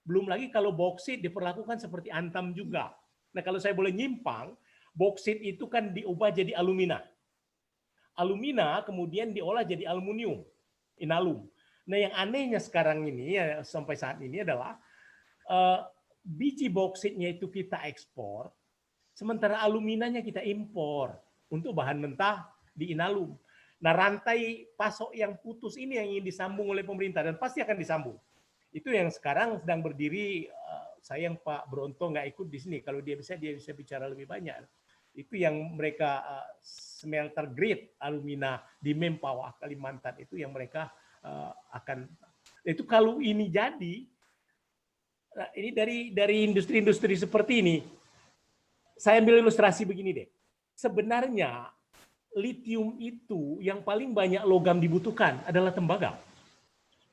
Belum lagi kalau boksit diperlakukan seperti Antam juga. Nah, kalau saya boleh nyimpang, boksit itu kan diubah jadi alumina. Alumina kemudian diolah jadi aluminium, inalum. Nah, yang anehnya sekarang ini ya, sampai saat ini adalah biji boksitnya itu kita ekspor, sementara aluminanya kita impor untuk bahan mentah di inalum. Nah, rantai pasok yang putus ini yang ingin disambung oleh pemerintah dan pasti akan disambung. Itu yang sekarang sedang berdiri. Sayang Pak Bronto nggak ikut di sini. Kalau dia bisa bicara lebih banyak. Itu yang mereka smelter grade alumina di Mempawah, Kalimantan itu yang mereka akan. Itu kalau ini jadi, ini dari industri-industri seperti ini. Saya ambil ilustrasi begini deh. Sebenarnya litium itu yang paling banyak logam dibutuhkan adalah tembaga.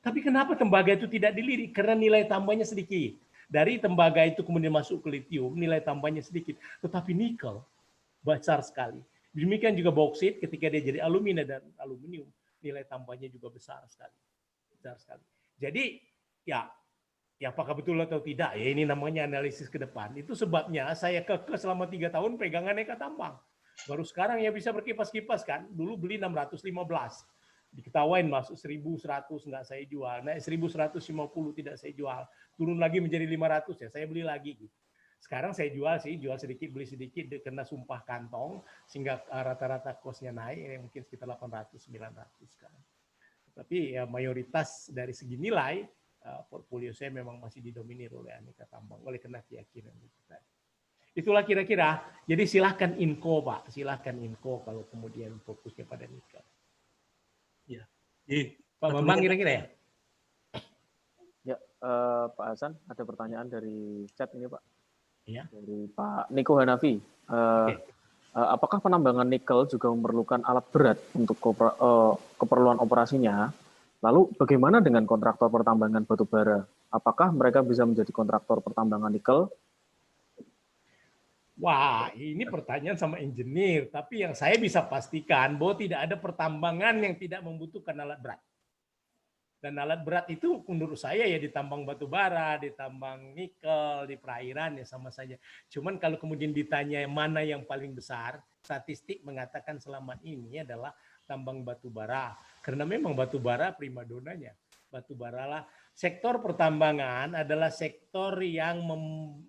Tapi kenapa tembaga itu tidak dilirik? Karena nilai tambahnya sedikit. Dari tembaga itu kemudian masuk ke litium, nilai tambahnya sedikit. Tetapi nikel besar sekali. Demikian juga boksit ketika dia jadi alumina dan aluminium, nilai tambahnya juga besar sekali. Besar sekali. Jadi ya apakah betul atau tidak? Ya ini namanya analisis ke depan. Itu sebabnya saya kekeh selama 3 tahun pegangan Eka Tambang. Baru sekarang ya bisa berkipas-kipas kan. Dulu beli 615. Diketawain masuk 1.100 nggak saya jual, naik 1.150 tidak saya jual, turun lagi menjadi 500 ya saya beli lagi. Gitu. Sekarang saya jual sih, jual sedikit beli sedikit karena sumpah kantong sehingga rata-rata kosnya naik, mungkin sekitar 800-900 sekarang. Tapi ya mayoritas dari segi nilai portfolio saya memang masih didominir oleh aneka tambang, oleh kena keyakinan kita. Itulah kira-kira. Jadi silahkan info Pak, silahkan info kalau kemudian fokusnya pada nikel. Ya. Pak Bambang kira-kira ya? Ya, Pak Hasan, ada pertanyaan dari chat ini Pak. Ya. Dari Pak Niko Hanafi. Apakah penambangan nikel juga memerlukan alat berat untuk keperluan operasinya? Lalu bagaimana dengan kontraktor pertambangan batu bara? Apakah mereka bisa menjadi kontraktor pertambangan nikel? Wah, ini pertanyaan sama engineer. Tapi yang saya bisa pastikan bahwa tidak ada pertambangan yang tidak membutuhkan alat berat. Dan alat berat itu menurut saya ya ditambang batu bara, ditambang nikel, di perairan ya sama saja. Cuman kalau kemudian ditanya mana yang paling besar, statistik mengatakan selama ini adalah tambang batu bara. Karena memang batu bara primadonanya. Batu bara lah. Sektor pertambangan adalah sektor yang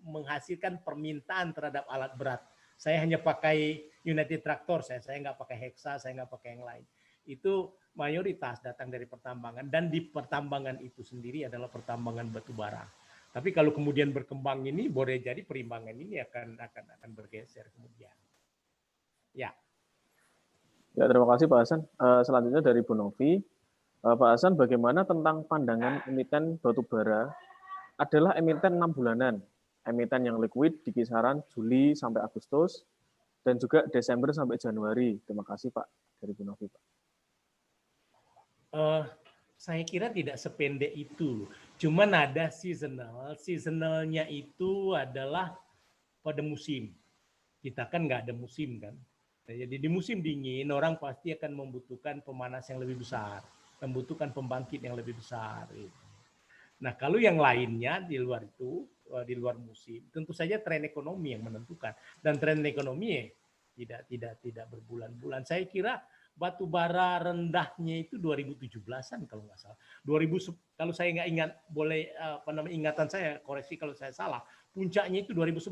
menghasilkan permintaan terhadap alat berat. Saya hanya pakai United Tractor, saya nggak pakai Hexa, saya nggak pakai yang lain. Itu mayoritas datang dari pertambangan dan di pertambangan itu sendiri adalah pertambangan batu bara. Tapi kalau kemudian berkembang ini boleh jadi perimbangan ini akan bergeser kemudian. Ya. Ya, terima kasih Pak Hasan. Selanjutnya dari Bu Novi. Pak Hasan, bagaimana tentang pandangan emiten batu bara adalah emiten 6 bulanan, emiten yang liquid di kisaran Juli sampai Agustus, dan juga Desember sampai Januari. Terima kasih Pak, dari Bu Novi Pak. Saya kira tidak sependek itu. Cuman ada seasonal. Seasonalnya itu adalah pada musim. Kita kan nggak ada musim kan. Jadi di musim dingin orang pasti akan membutuhkan pemanas yang lebih besar, membutuhkan pembangkit yang lebih besar. Nah kalau yang lainnya di luar itu, di luar musim, tentu saja tren ekonomi yang menentukan. Dan tren ekonomi tidak berbulan-bulan. Saya kira batu bara rendahnya itu 2017-an kalau nggak salah. 2000 kalau saya nggak ingat, boleh ingatan saya koreksi kalau saya salah. Puncaknya itu 2011.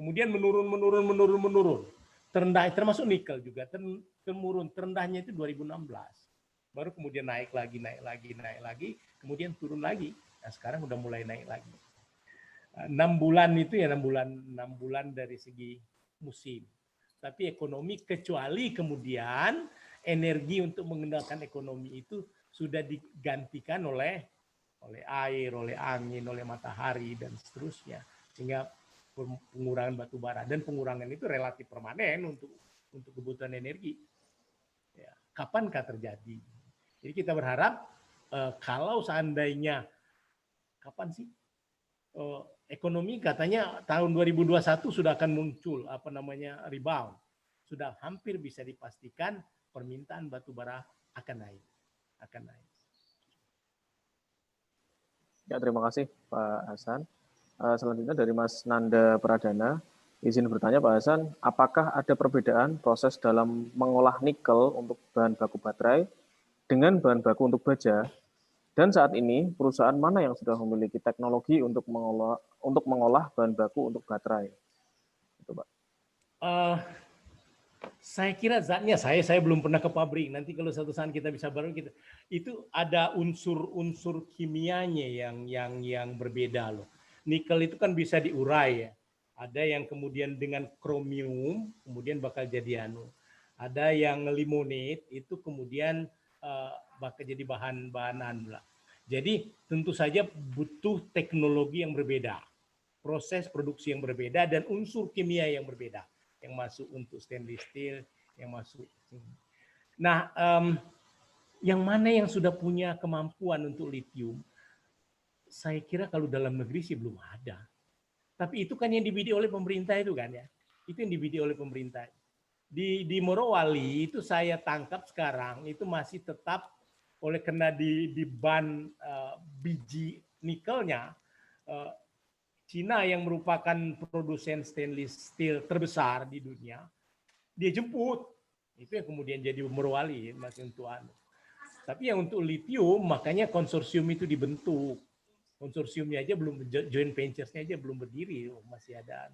Kemudian menurun. Terendah termasuk nikel juga terendahnya itu 2016. Baru kemudian naik lagi, kemudian turun lagi. Nah, sekarang udah mulai naik lagi. 6 bulan itu ya 6 bulan dari segi musim. Tapi ekonomi kecuali kemudian energi untuk mengendalikan ekonomi itu sudah digantikan oleh air, oleh angin, oleh matahari dan seterusnya, sehingga pengurangan batu bara dan pengurangan itu relatif permanen untuk kebutuhan energi. Ya, kapankah terjadi? Jadi kita berharap kalau seandainya kapan sih ekonomi katanya tahun 2021 sudah akan muncul rebound. Sudah hampir bisa dipastikan permintaan batu bara akan naik. Ya, terima kasih Pak Hasan. Selanjutnya dari Mas Nanda Pradana. Izin bertanya Pak Hasan, apakah ada perbedaan proses dalam mengolah nikel untuk bahan baku baterai dengan bahan baku untuk baja? Dan saat ini perusahaan mana yang sudah memiliki teknologi untuk mengolah bahan baku untuk baterai? Itu, Pak. Saya kira zatnya saya belum pernah ke pabrik. Nanti kalau suatu saat kita bisa itu ada unsur kimianya yang berbeda loh. Nikel itu kan bisa diurai ya. Ada yang kemudian dengan kromium kemudian bakal jadi Ada yang limonate itu kemudian bakal jadi bahan-bahan lah. Jadi tentu saja butuh teknologi yang berbeda, proses produksi yang berbeda dan unsur kimia yang berbeda yang masuk untuk stainless steel, yang masuk. Nah, yang mana yang sudah punya kemampuan untuk lithium? Saya kira kalau dalam negeri sih belum ada. Tapi itu kan yang dibidik oleh pemerintah itu kan ya. Itu yang dibidik oleh pemerintah. Di Morowali itu saya tangkap sekarang itu masih tetap karena di ban biji nikelnya Cina yang merupakan produsen stainless steel terbesar di dunia, dia jemput Itu yang kemudian jadi merwali masih untuk Tapi yang untuk lithium makanya konsorsium itu dibentuk. Konsorsiumnya aja belum, joint ventures-nya aja belum berdiri, masih ada.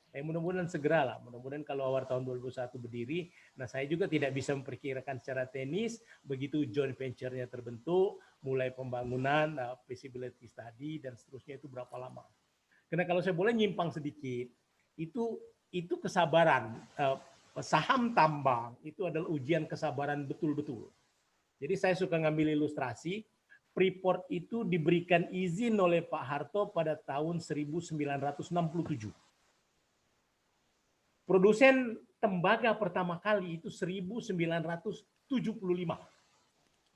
Mudah-mudahan segera lah, mudah-mudahan kalau awal tahun 2021 berdiri. Nah, saya juga tidak bisa memperkirakan secara teknis begitu joint venture-nya terbentuk, mulai pembangunan, feasibility study dan seterusnya itu berapa lama. Karena kalau saya boleh nyimpang sedikit, itu kesabaran. Saham tambang itu adalah ujian kesabaran betul-betul. Jadi saya suka ngambil ilustrasi, Freeport itu diberikan izin oleh Pak Harto pada tahun 1967. Produsen tembaga pertama kali itu 1975.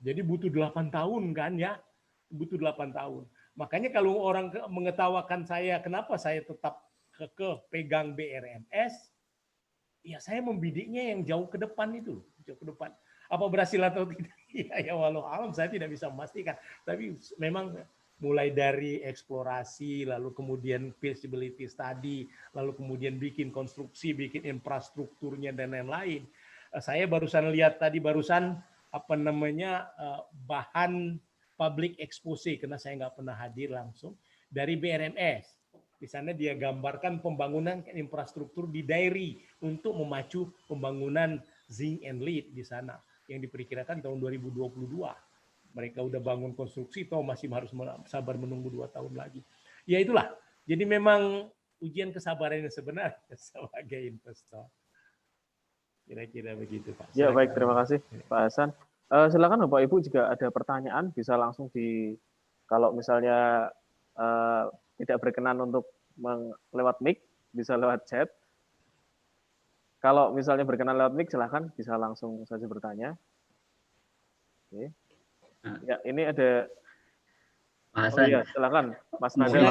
Jadi butuh 8 tahun kan ya, butuh 8 tahun. Makanya kalau orang mengetawakan saya, kenapa saya tetap pegang BRMS, ya saya membidiknya yang jauh ke depan itu, jauh ke depan. Apa berhasil atau tidak? Ya walau alam saya tidak bisa memastikan. Tapi memang mulai dari eksplorasi, lalu kemudian feasibility study, lalu kemudian bikin konstruksi, bikin infrastrukturnya dan lain-lain. Saya barusan lihat tadi bahan public expose karena saya nggak pernah hadir langsung dari BRMS. Di sana dia gambarkan pembangunan infrastruktur di daeri untuk memacu pembangunan zinc and lead di sana yang diperkirakan tahun 2022. Mereka udah bangun konstruksi, toh masih harus sabar menunggu 2 tahun lagi. Ya itulah. Jadi memang ujian kesabaran yang sebenarnya sebagai investor. Kira-kira begitu, Pak. Ya, baik. Terima kasih, Pak Hasan. Silakan Bapak Ibu jika ada pertanyaan bisa langsung kalau misalnya tidak berkenan untuk lewat mic, bisa lewat chat. Kalau misalnya berkenan lewat mic, silakan bisa langsung saja bertanya. Oke. Ya, ini ada Pak Hasan. Iya, silakan, Mas Nanda.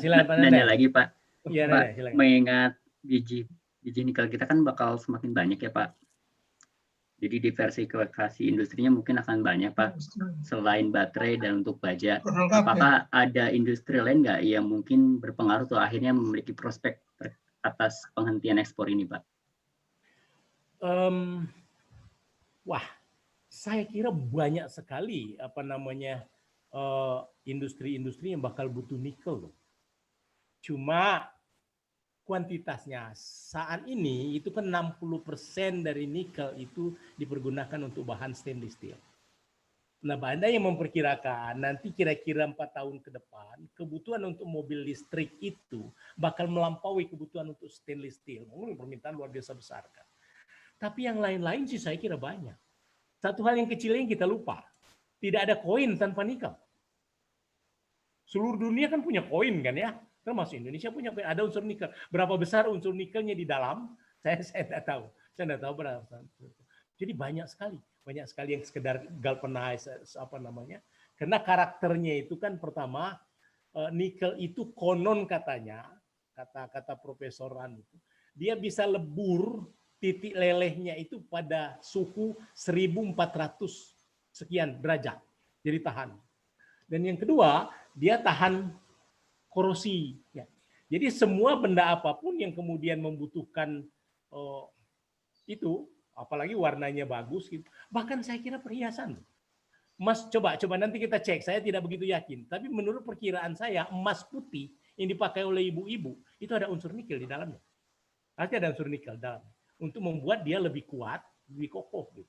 Silakan, nanya lagi, Pak. Ya, Pak, silakan. mengingat biji nikel kita kan bakal semakin banyak ya, Pak. Jadi diversifikasi industrinya mungkin akan banyak, Pak. Selain baterai dan untuk baja, apakah ada industri lain nggak yang mungkin berpengaruh atau akhirnya memiliki prospek atas penghentian ekspor ini, Pak? Wah, saya kira banyak sekali industri-industri yang bakal butuh nikel. Cuma kuantitasnya saat ini itu kan 60% dari nikel itu dipergunakan untuk bahan stainless steel. Nah, Anda yang memperkirakan nanti kira-kira 4 tahun ke depan kebutuhan untuk mobil listrik itu bakal melampaui kebutuhan untuk stainless steel. Mungkin permintaan luar biasa besar kan. Tapi yang lain-lain sih saya kira banyak. Satu hal yang kecil yang kita lupa, tidak ada koin tanpa nikel. Seluruh dunia kan punya koin kan ya, termasuk Indonesia punya koin, ada unsur nikel. Berapa besar unsur nikelnya di dalam? Saya tidak tahu. Saya tidak tahu berapa. Jadi banyak sekali yang sekedar galvanize Karena karakternya itu kan pertama nikel itu konon katanya, kata profesoran itu, dia bisa lebur titik lelehnya itu pada suhu 1400 sekian derajat. Jadi tahan. Dan yang kedua, dia tahan korosi. Ya. Jadi semua benda apapun yang kemudian membutuhkan itu, apalagi warnanya bagus, gitu. Bahkan saya kira perhiasan. Emas, coba nanti kita cek, saya tidak begitu yakin. Tapi menurut perkiraan saya, emas putih yang dipakai oleh ibu-ibu, itu ada unsur nikel di dalamnya. Artinya ada unsur nikel dalamnya. Untuk membuat dia lebih kuat, lebih kokoh. Gitu.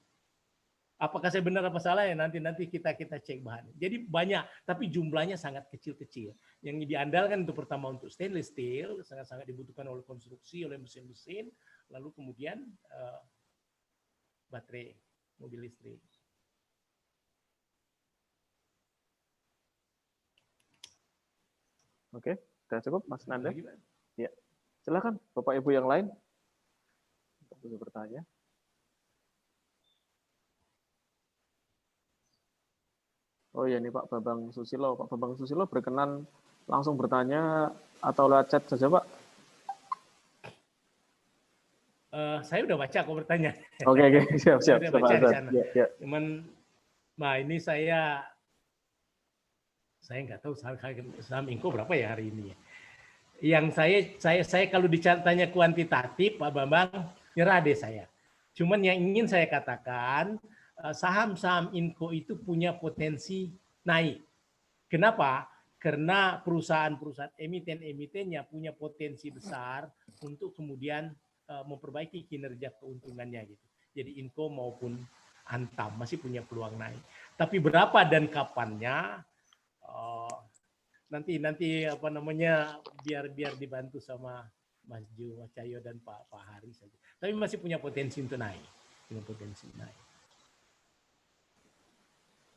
Apakah saya benar apa salah ya nanti kita cek bahannya. Jadi banyak, tapi jumlahnya sangat kecil-kecil. Yang diandalkan untuk pertama untuk stainless steel, sangat-sangat dibutuhkan oleh konstruksi, oleh mesin-mesin, lalu kemudian baterai, mobil listrik. Oke, sudah cukup Mas Nanda? Ya. Silakan Bapak Ibu yang lain. Bisa bertanya. Oh ya, ini Pak Bambang Susilo. Pak Bambang Susilo berkenan langsung bertanya atau lewat chat saja, Pak? Saya udah baca kok bertanya. Oke, siap. Saya udah baca di sana. Ya. Cuman, ini saya nggak tahu saham Inco berapa ya hari ini. Yang saya kalau ditanya kuantitatif, Pak Bambang, nyerah deh saya. Cuman yang ingin saya katakan, saham-saham Inco itu punya potensi naik. Kenapa? Karena perusahaan-perusahaan emiten-emitennya punya potensi besar untuk kemudian memperbaiki kinerja keuntungannya gitu. Jadi Inco maupun Antam masih punya peluang naik. Tapi berapa dan kapannya nanti apa namanya biar dibantu sama Mas Jo, Mas Cahyo dan Pak Hari saja. Tapi masih punya potensi untuk naik. Punya potensi naik.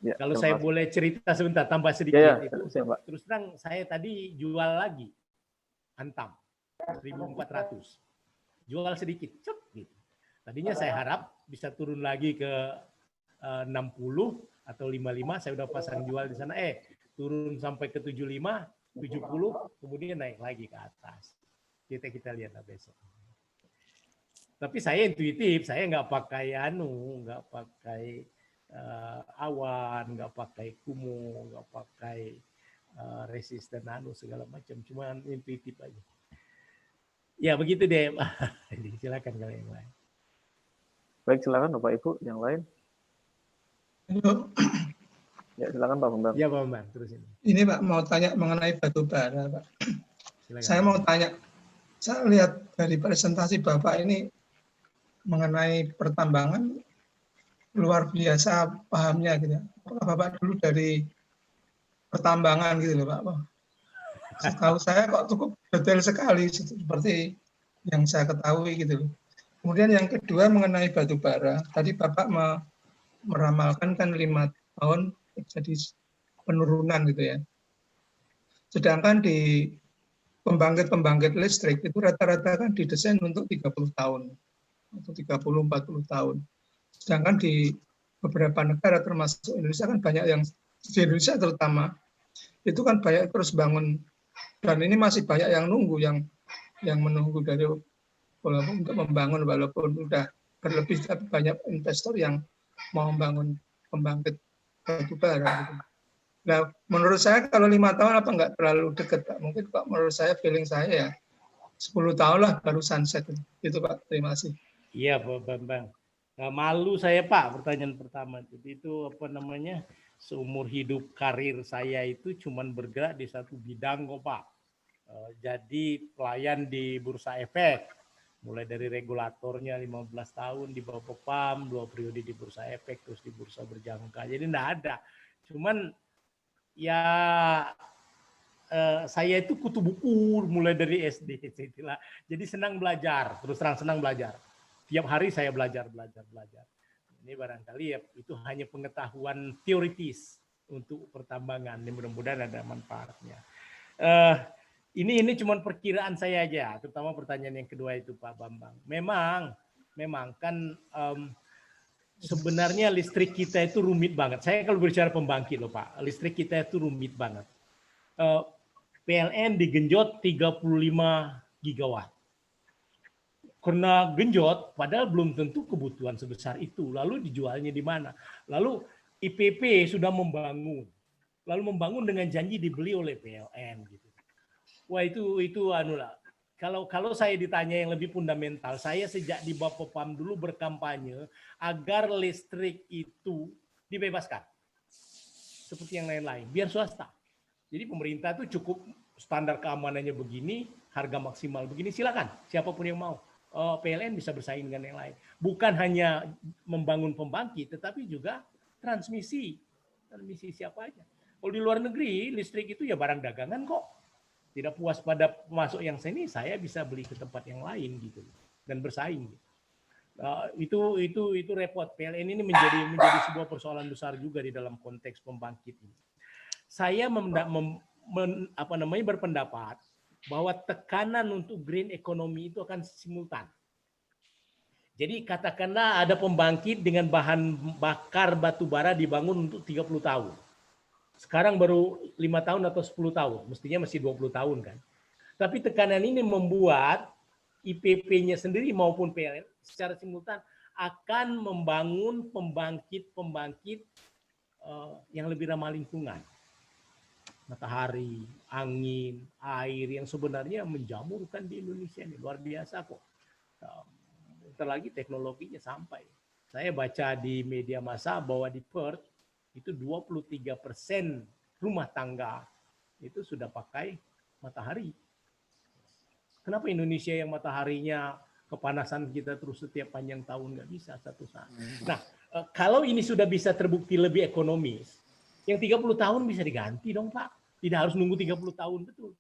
Ya, kalau saya boleh cerita sebentar, tambah sedikit itu. Terus terang saya tadi jual lagi Antam 1.400. Jual sedikit, cep gitu. Tadinya saya harap bisa turun lagi ke 60 atau 55, saya udah pasang jual di sana. Turun sampai ke 75, 70, kemudian naik lagi ke atas. Kita lihatlah besok. Tapi saya intuitif, saya nggak pakai nggak pakai awan, nggak pakai kumu, nggak pakai resisten segala macam, cuma intuitif aja. Ya begitu deh. Silakan kalau yang lain. Baik, silakan Bapak Ibu yang lain. Halo. Ya, silakan Pak Bambang. Ya Pak Bambang, terus ini. Ini Pak mau tanya mengenai batu bara, Pak. Silakan. Saya mau tanya, saya lihat dari presentasi Bapak ini mengenai pertambangan luar biasa pahamnya gitu. Apakah Bapak dulu dari pertambangan gitu loh Pak? Setahu saya kok cukup detail sekali seperti yang saya ketahui gitu loh. Kemudian yang kedua mengenai batu bara. Tadi Bapak meramalkan kan 5 tahun terjadi penurunan gitu ya. Sedangkan di pembangkit listrik itu rata-rata kan didesain untuk 30 tahun atau 30-40 tahun. Sedangkan di beberapa negara termasuk Indonesia kan banyak yang di Indonesia terutama itu kan banyak terus bangun, dan ini masih banyak yang nunggu yang menunggu dari untuk membangun walaupun udah berlebih, tapi banyak investor yang mau membangun pembangkit batu bara gitu. Nah, menurut saya kalau 5 tahun apa nggak terlalu dekat Pak? Mungkin Pak, menurut saya feeling saya ya 10 tahun lah baru sunset itu Pak. Terima kasih. Iya Pak Bambang. Nah, malu saya Pak pertanyaan pertama itu apa namanya, seumur hidup karir saya itu cuman bergerak di satu bidang kok Pak. Jadi pelayan di Bursa Efek, mulai dari regulatornya 15 tahun di Bapepam, 2 periode di Bursa Efek, terus di Bursa Berjangka. Jadi enggak ada. Cuman ya saya itu kutu buku mulai dari SD. Jadi senang belajar, terus terang senang belajar. Tiap hari saya belajar. Ini barangkali ya itu hanya pengetahuan teoritis untuk pertambangan. Ini mudah-mudahan ada manfaatnya. Ini cuma perkiraan saya aja, terutama pertanyaan yang kedua itu Pak Bambang. Memang kan sebenarnya listrik kita itu rumit banget. Saya kalau bicara pembangkit loh Pak, listrik kita itu rumit banget. PLN digenjot 35 gigawatt. Karena genjot, padahal belum tentu kebutuhan sebesar itu. Lalu dijualnya di mana? Lalu IPP sudah membangun. Lalu membangun dengan janji dibeli oleh PLN gitu. Wah itu anu lah. Kalau saya ditanya yang lebih fundamental, saya sejak di Bapepam dulu berkampanye agar listrik itu dibebaskan. Seperti yang lain-lain, biar swasta. Jadi pemerintah itu cukup standar keamanannya begini, harga maksimal begini, silakan siapapun yang mau. PLN bisa bersaing dengan yang lain. Bukan hanya membangun pembangkit, tetapi juga transmisi siapa aja. Kalau di luar negeri listrik itu ya barang dagangan kok. Tidak puas pada masuk yang sini, saya bisa beli ke tempat yang lain gitu dan bersaing. Itu repot. PLN ini menjadi sebuah persoalan besar juga di dalam konteks pembangkit ini. Saya berpendapat bahwa tekanan untuk green economy itu akan simultan. Jadi katakanlah ada pembangkit dengan bahan bakar batu bara dibangun untuk 30 tahun. Sekarang baru 5 tahun atau 10 tahun, mestinya masih 20 tahun kan. Tapi tekanan ini membuat IPP-nya sendiri maupun PLN secara simultan akan membangun pembangkit yang lebih ramah lingkungan. Matahari, angin, air yang sebenarnya menjamurkan di Indonesia ini luar biasa kok. bentar lagi teknologinya sampai. Saya baca di media massa bahwa di Perth itu 23% rumah tangga itu sudah pakai matahari. Kenapa Indonesia yang mataharinya kepanasan kita terus setiap panjang tahun nggak bisa satu saat. Nah, kalau ini sudah bisa terbukti lebih ekonomis, yang 30 tahun bisa diganti dong Pak. Tidak harus nunggu 30 tahun betul.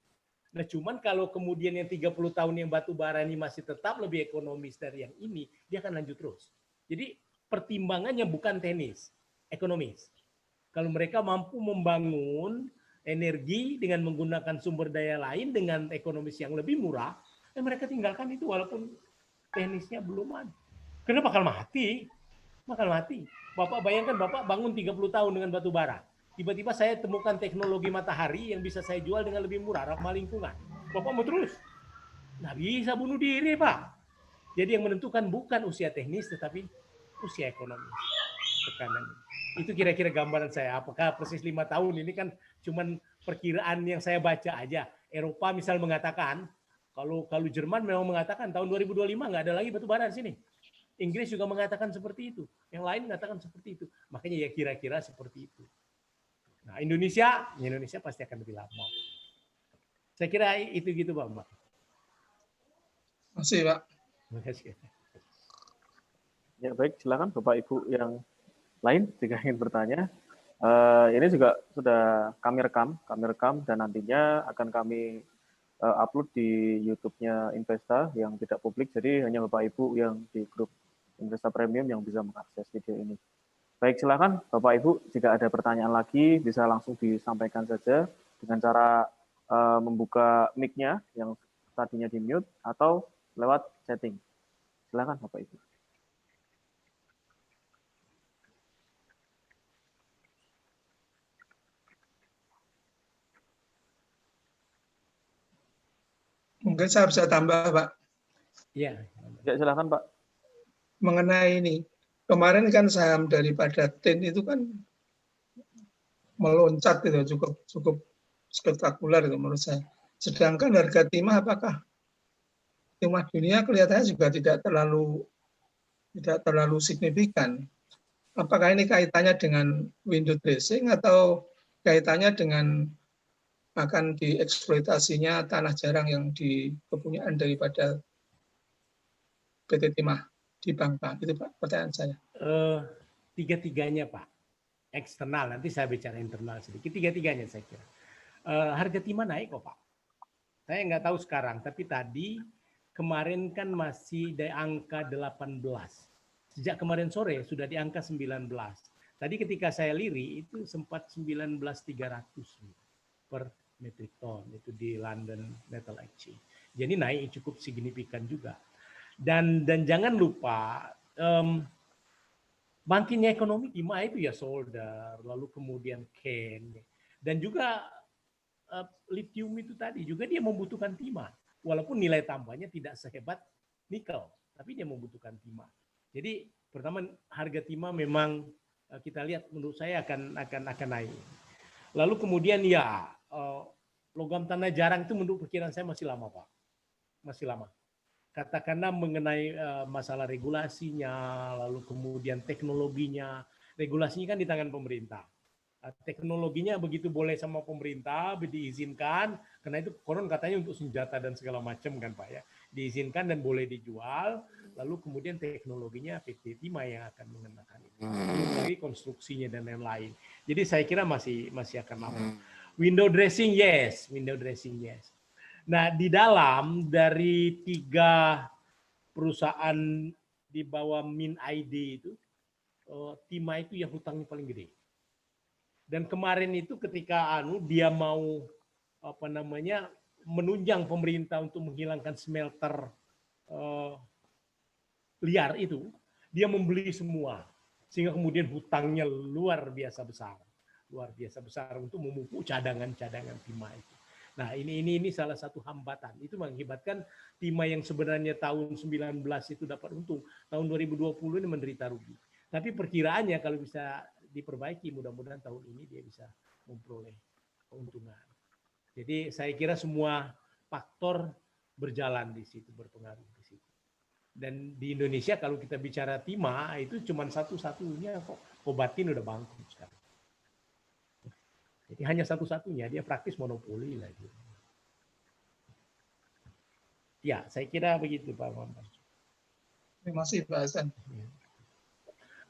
Nah, cuman kalau kemudian yang 30 tahun yang batu bara ini masih tetap lebih ekonomis dari yang ini, dia akan lanjut terus. Jadi pertimbangannya bukan teknis, ekonomis. Kalau mereka mampu membangun energi dengan menggunakan sumber daya lain dengan ekonomis yang lebih murah, mereka tinggalkan itu walaupun teknisnya belum ada. Karena bakal mati. Bakal mati. Bapak bayangkan Bapak bangun 30 tahun dengan batu bara. Tiba-tiba saya temukan teknologi matahari yang bisa saya jual dengan lebih murah, ramah lingkungan. Bapak mau terus? Nggak bisa bunuh diri, Pak. Jadi yang menentukan bukan usia teknis, tetapi usia ekonomi. Tekanan. Itu kira-kira gambaran saya. Apakah persis 5 tahun ini kan cuman perkiraan yang saya baca aja. Eropa misal mengatakan, kalau Jerman memang mengatakan tahun 2025 nggak ada lagi batu bara di sini. Inggris juga mengatakan seperti itu. Yang lain mengatakan seperti itu. Makanya ya kira-kira seperti itu. Nah, Indonesia pasti akan lebih lama. Saya kira itu gitu, Pak. Masih, Pak. Terima kasih. Ya, baik. Silakan Bapak Ibu yang lain jika ingin bertanya. Ini juga sudah kami rekam dan nantinya akan kami upload di YouTube-nya Investa yang tidak publik, jadi hanya Bapak Ibu yang di grup Investa Premium yang bisa mengakses video ini. Baik, silakan Bapak Ibu, jika ada pertanyaan lagi bisa langsung disampaikan saja dengan cara membuka mic-nya yang tadinya di mute atau lewat chatting. Silakan Bapak Ibu. Mungkin saya bisa tambah, Pak. Iya. Ya, silakan Pak. Mengenai ini, kemarin kan saham daripada TIN itu kan meloncat itu cukup spektakuler itu menurut saya. Sedangkan harga timah apakah timah dunia kelihatannya juga tidak terlalu signifikan. Apakah ini kaitannya dengan window dressing atau kaitannya dengan akan dieksploitasinya tanah jarang yang kepunyaan daripada PT Timah di Bangka? Itu Pak pertanyaan saya. Tiga-tiganya Pak. Eksternal, nanti saya bicara internal sedikit. Tiga-tiganya saya kira. Harga timah naik kok Pak. Saya nggak tahu sekarang, tapi tadi kemarin kan masih di angka 18. Sejak kemarin sore sudah di angka 19. Tadi ketika saya lirik itu sempat 19.300 per metrik ton itu di London Metal Exchange. Jadi naik cukup signifikan juga. Dan jangan lupa bangkitnya ekonomi timah itu ya solder, lalu kemudian can, dan juga lithium itu tadi juga dia membutuhkan timah. Walaupun nilai tambahnya tidak sehebat nikel, tapi dia membutuhkan timah. Jadi pertama harga timah memang kita lihat menurut saya akan naik. Lalu kemudian ya logam tanah jarang itu menurut perkiraan saya masih lama Pak, masih lama. Katakanlah mengenai masalah regulasinya, lalu kemudian teknologinya, regulasinya kan di tangan pemerintah. Teknologinya begitu boleh sama pemerintah, diizinkan, karena itu konon katanya untuk senjata dan segala macam kan Pak ya, diizinkan dan boleh dijual, lalu kemudian teknologinya PT Timah yang akan mengenakan itu, belum lagi konstruksinya dan lain-lain. Jadi saya kira masih akan lama. Window dressing yes. Nah di dalam dari 3 perusahaan di bawah Min ID itu, Timah itu yang hutangnya paling gede. Dan kemarin itu ketika dia mau menunjang pemerintah untuk menghilangkan smelter liar itu, dia membeli semua sehingga kemudian hutangnya luar biasa besar untuk memupuk cadangan-cadangan timah itu. Nah ini salah satu hambatan, itu mengakibatkan timah yang sebenarnya tahun 19 itu dapat untung, tahun 2020 ini menderita rugi. Tapi perkiraannya kalau bisa diperbaiki, mudah-mudahan tahun ini dia bisa memperoleh keuntungan. Jadi saya kira semua faktor berjalan di situ, berpengaruh di situ. Dan di Indonesia kalau kita bicara timah itu cuma satu-satunya kok, Kobatin udah bangkrut sekarang. Jadi hanya satu-satunya, dia praktis monopoli lagi. Ya, saya kira begitu Pak Bambang. Terima kasih Pak Hasan.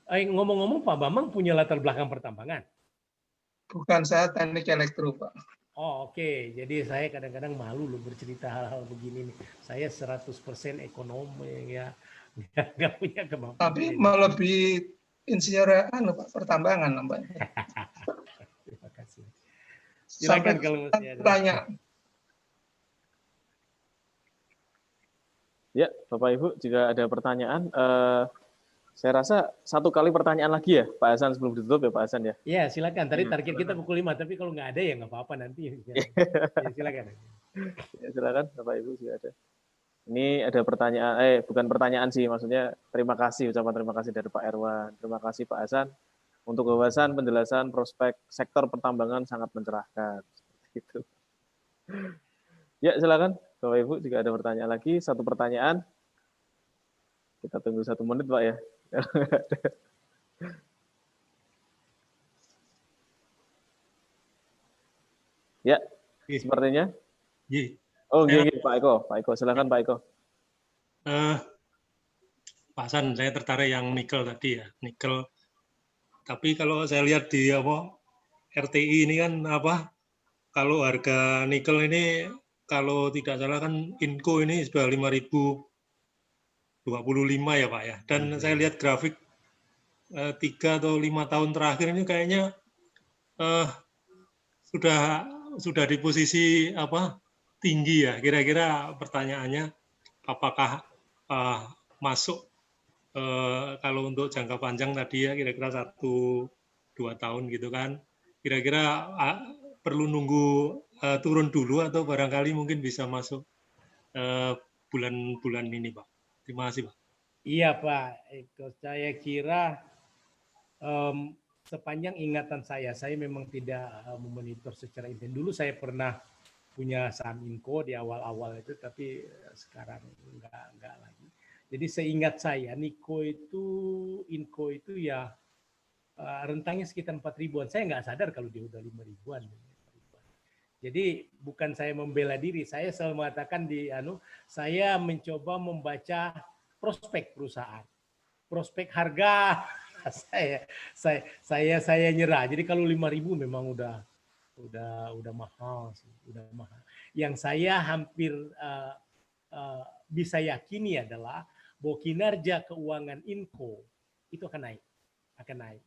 Ngomong-ngomong Pak Bambang punya latar belakang pertambangan? Bukan, saya teknik elektro Pak. Oh oke. Jadi saya kadang-kadang malu loh bercerita hal-hal begini nih. Saya 100% ekonomi ya, nggak punya kemampuan. Tapi melebihi insinyur Pak, pertambangan nampaknya. Terima kasih. Silakan kalau masih ada. Tanya. Ya, Bapak Ibu, jika ada pertanyaan, saya rasa satu kali pertanyaan lagi ya, Pak Hasan, sebelum ditutup ya, Pak Hasan ya. Ya, silakan. Tadi target kita pukul 5, tapi kalau nggak ada ya nggak apa-apa nanti. Ya, silakan. Ya, silakan, Bapak Ibu, jika ada. Ini ada pertanyaan, bukan pertanyaan sih, maksudnya terima kasih, ucapan terima kasih dari Pak Erwan. Terima kasih Pak Hasan untuk wawasan, penjelasan, prospek sektor pertambangan sangat mencerahkan. Gitu. Ya, silakan. Bapak Ibu, jika ada pertanyaan lagi, satu pertanyaan. Kita tunggu 1 menit, Pak ya. Ya, sepertinya. Oh, gini, Pak Eko. Pak Eko, silakan Pak Eko. Pak Hasan, saya tertarik yang nikel tadi ya, nikel. Tapi kalau saya lihat di RTI ini kan kalau harga nikel ini kalau tidak salah kan Inco ini sudah 5.025 ya Pak ya. Dan saya lihat grafik 3 atau 5 tahun terakhir ini kayaknya sudah di posisi tinggi ya. Kira-kira pertanyaannya apakah masuk kalau untuk jangka panjang tadi ya kira-kira 1-2 tahun gitu kan. Kira-kira perlu nunggu turun dulu atau barangkali mungkin bisa masuk bulan-bulan ini, Pak. Terima kasih, Pak. Iya, Pak. Saya kira sepanjang ingatan saya memang tidak memonitor secara intens. Dulu saya pernah punya saham Inco di awal-awal itu, tapi sekarang enggak lagi. Jadi seingat saya, Inco itu ya rentangnya sekitar 4.000-an. Saya nggak sadar kalau dia udah 5.000-an. Jadi bukan saya membela diri, saya selalu mengatakan saya mencoba membaca prospek perusahaan, prospek harga. saya nyerah. Jadi kalau 5.000 memang udah mahal sih, udah mahal. Yang saya hampir bisa yakini adalah bahwa kinerja keuangan Inco itu akan naik.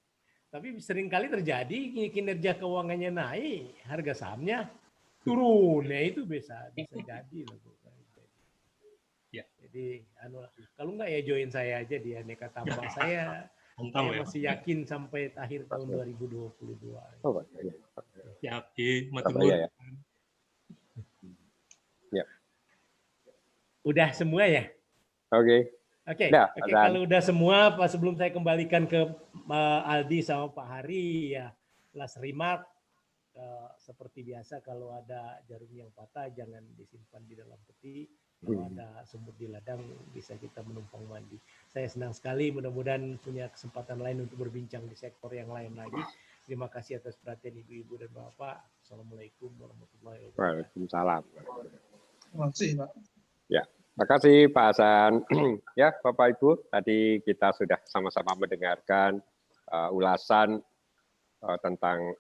Tapi seringkali terjadi kinerja keuangannya naik, harga sahamnya turun, ya itu bisa jadi loh. Ya. Jadi kalau nggak ya join saya aja di Aneka Tambang. Saya masih yakin sampai akhir tahun 2022. Oh, ya, matur. Ya. Udah semua ya? Oke. Kalau udah semua, sebelum saya kembalikan ke Aldi sama Pak Hari, ya last remark, seperti biasa kalau ada jarum yang patah jangan disimpan di dalam peti. Kalau ada semut di ladang bisa kita menumpang mandi. Saya senang sekali, mudah-mudahan punya kesempatan lain untuk berbincang di sektor yang lain lagi. Terima kasih atas perhatian Ibu-ibu dan Bapak. Assalamualaikum warahmatullahi wabarakatuh. Waalaikumsalam. Terima kasih Pak. Ya, terima kasih Pak Hasan. Ya, Bapak Ibu, tadi kita sudah sama-sama mendengarkan ulasan tentang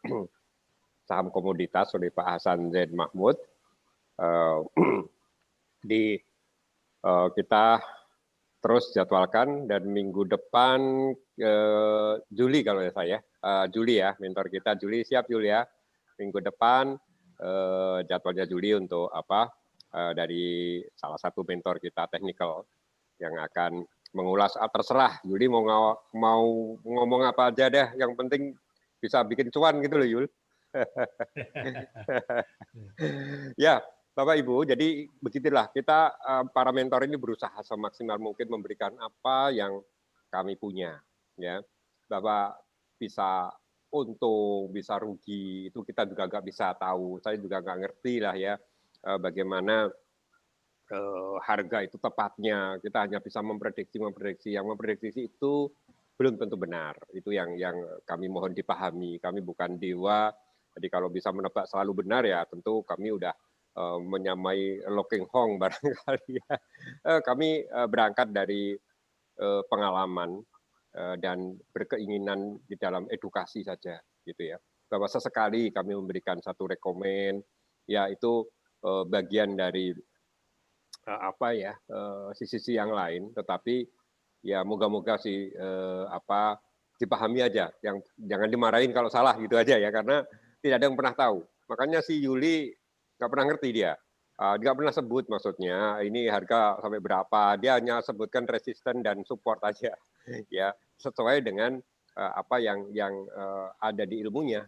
saham komoditas oleh Pak Hasan Zain Mahmud. Kita terus jadwalkan dan minggu depan Juli kalau saya Juli ya, mentor kita Juli, siap Juli ya. Minggu depan jadwalnya Juli untuk dari salah satu mentor kita technical yang akan mengulas, terserah Juli mau ngomong apa aja deh, yang penting bisa bikin cuan gitu loh Yul. Ya, Bapak Ibu, jadi begitulah kita para mentor ini berusaha semaksimal mungkin memberikan apa yang kami punya, ya. Bapak bisa untung, bisa rugi, itu kita juga nggak bisa tahu. Saya juga nggak ngerti lah ya bagaimana harga itu tepatnya. Kita hanya bisa memprediksi. Yang memprediksi itu belum tentu benar. Itu yang kami mohon dipahami. Kami bukan dewa. Jadi kalau bisa menebak selalu benar ya tentu kami udah menyamai Loking Hong barangkali ya. Kami berangkat dari pengalaman dan berkeinginan di dalam edukasi saja gitu ya. Bahwa sesekali kami memberikan satu rekomen, ya itu bagian dari sisi-sisi yang lain, tetapi ya moga-moga sih dipahami aja, yang jangan dimarahin kalau salah gitu aja ya, karena tidak ada yang pernah tahu. Makanya si Yuli nggak pernah ngerti dia, nggak pernah sebut maksudnya ini harga sampai berapa, dia hanya sebutkan resisten dan support aja, ya sesuai dengan apa yang ada di ilmunya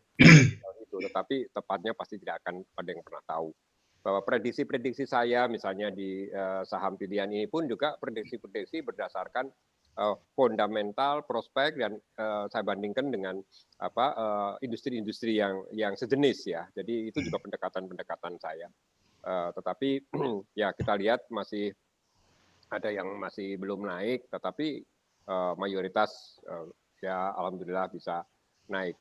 itu, tetapi tepatnya pasti tidak akan ada yang pernah tahu. Bahwa prediksi saya misalnya di saham pilihan ini pun juga prediksi berdasarkan fundamental, prospek, dan saya bandingkan dengan industri-industri yang sejenis ya. Jadi itu juga pendekatan saya. Tetapi ya kita lihat masih ada yang masih belum naik, tetapi mayoritas ya alhamdulillah bisa naik.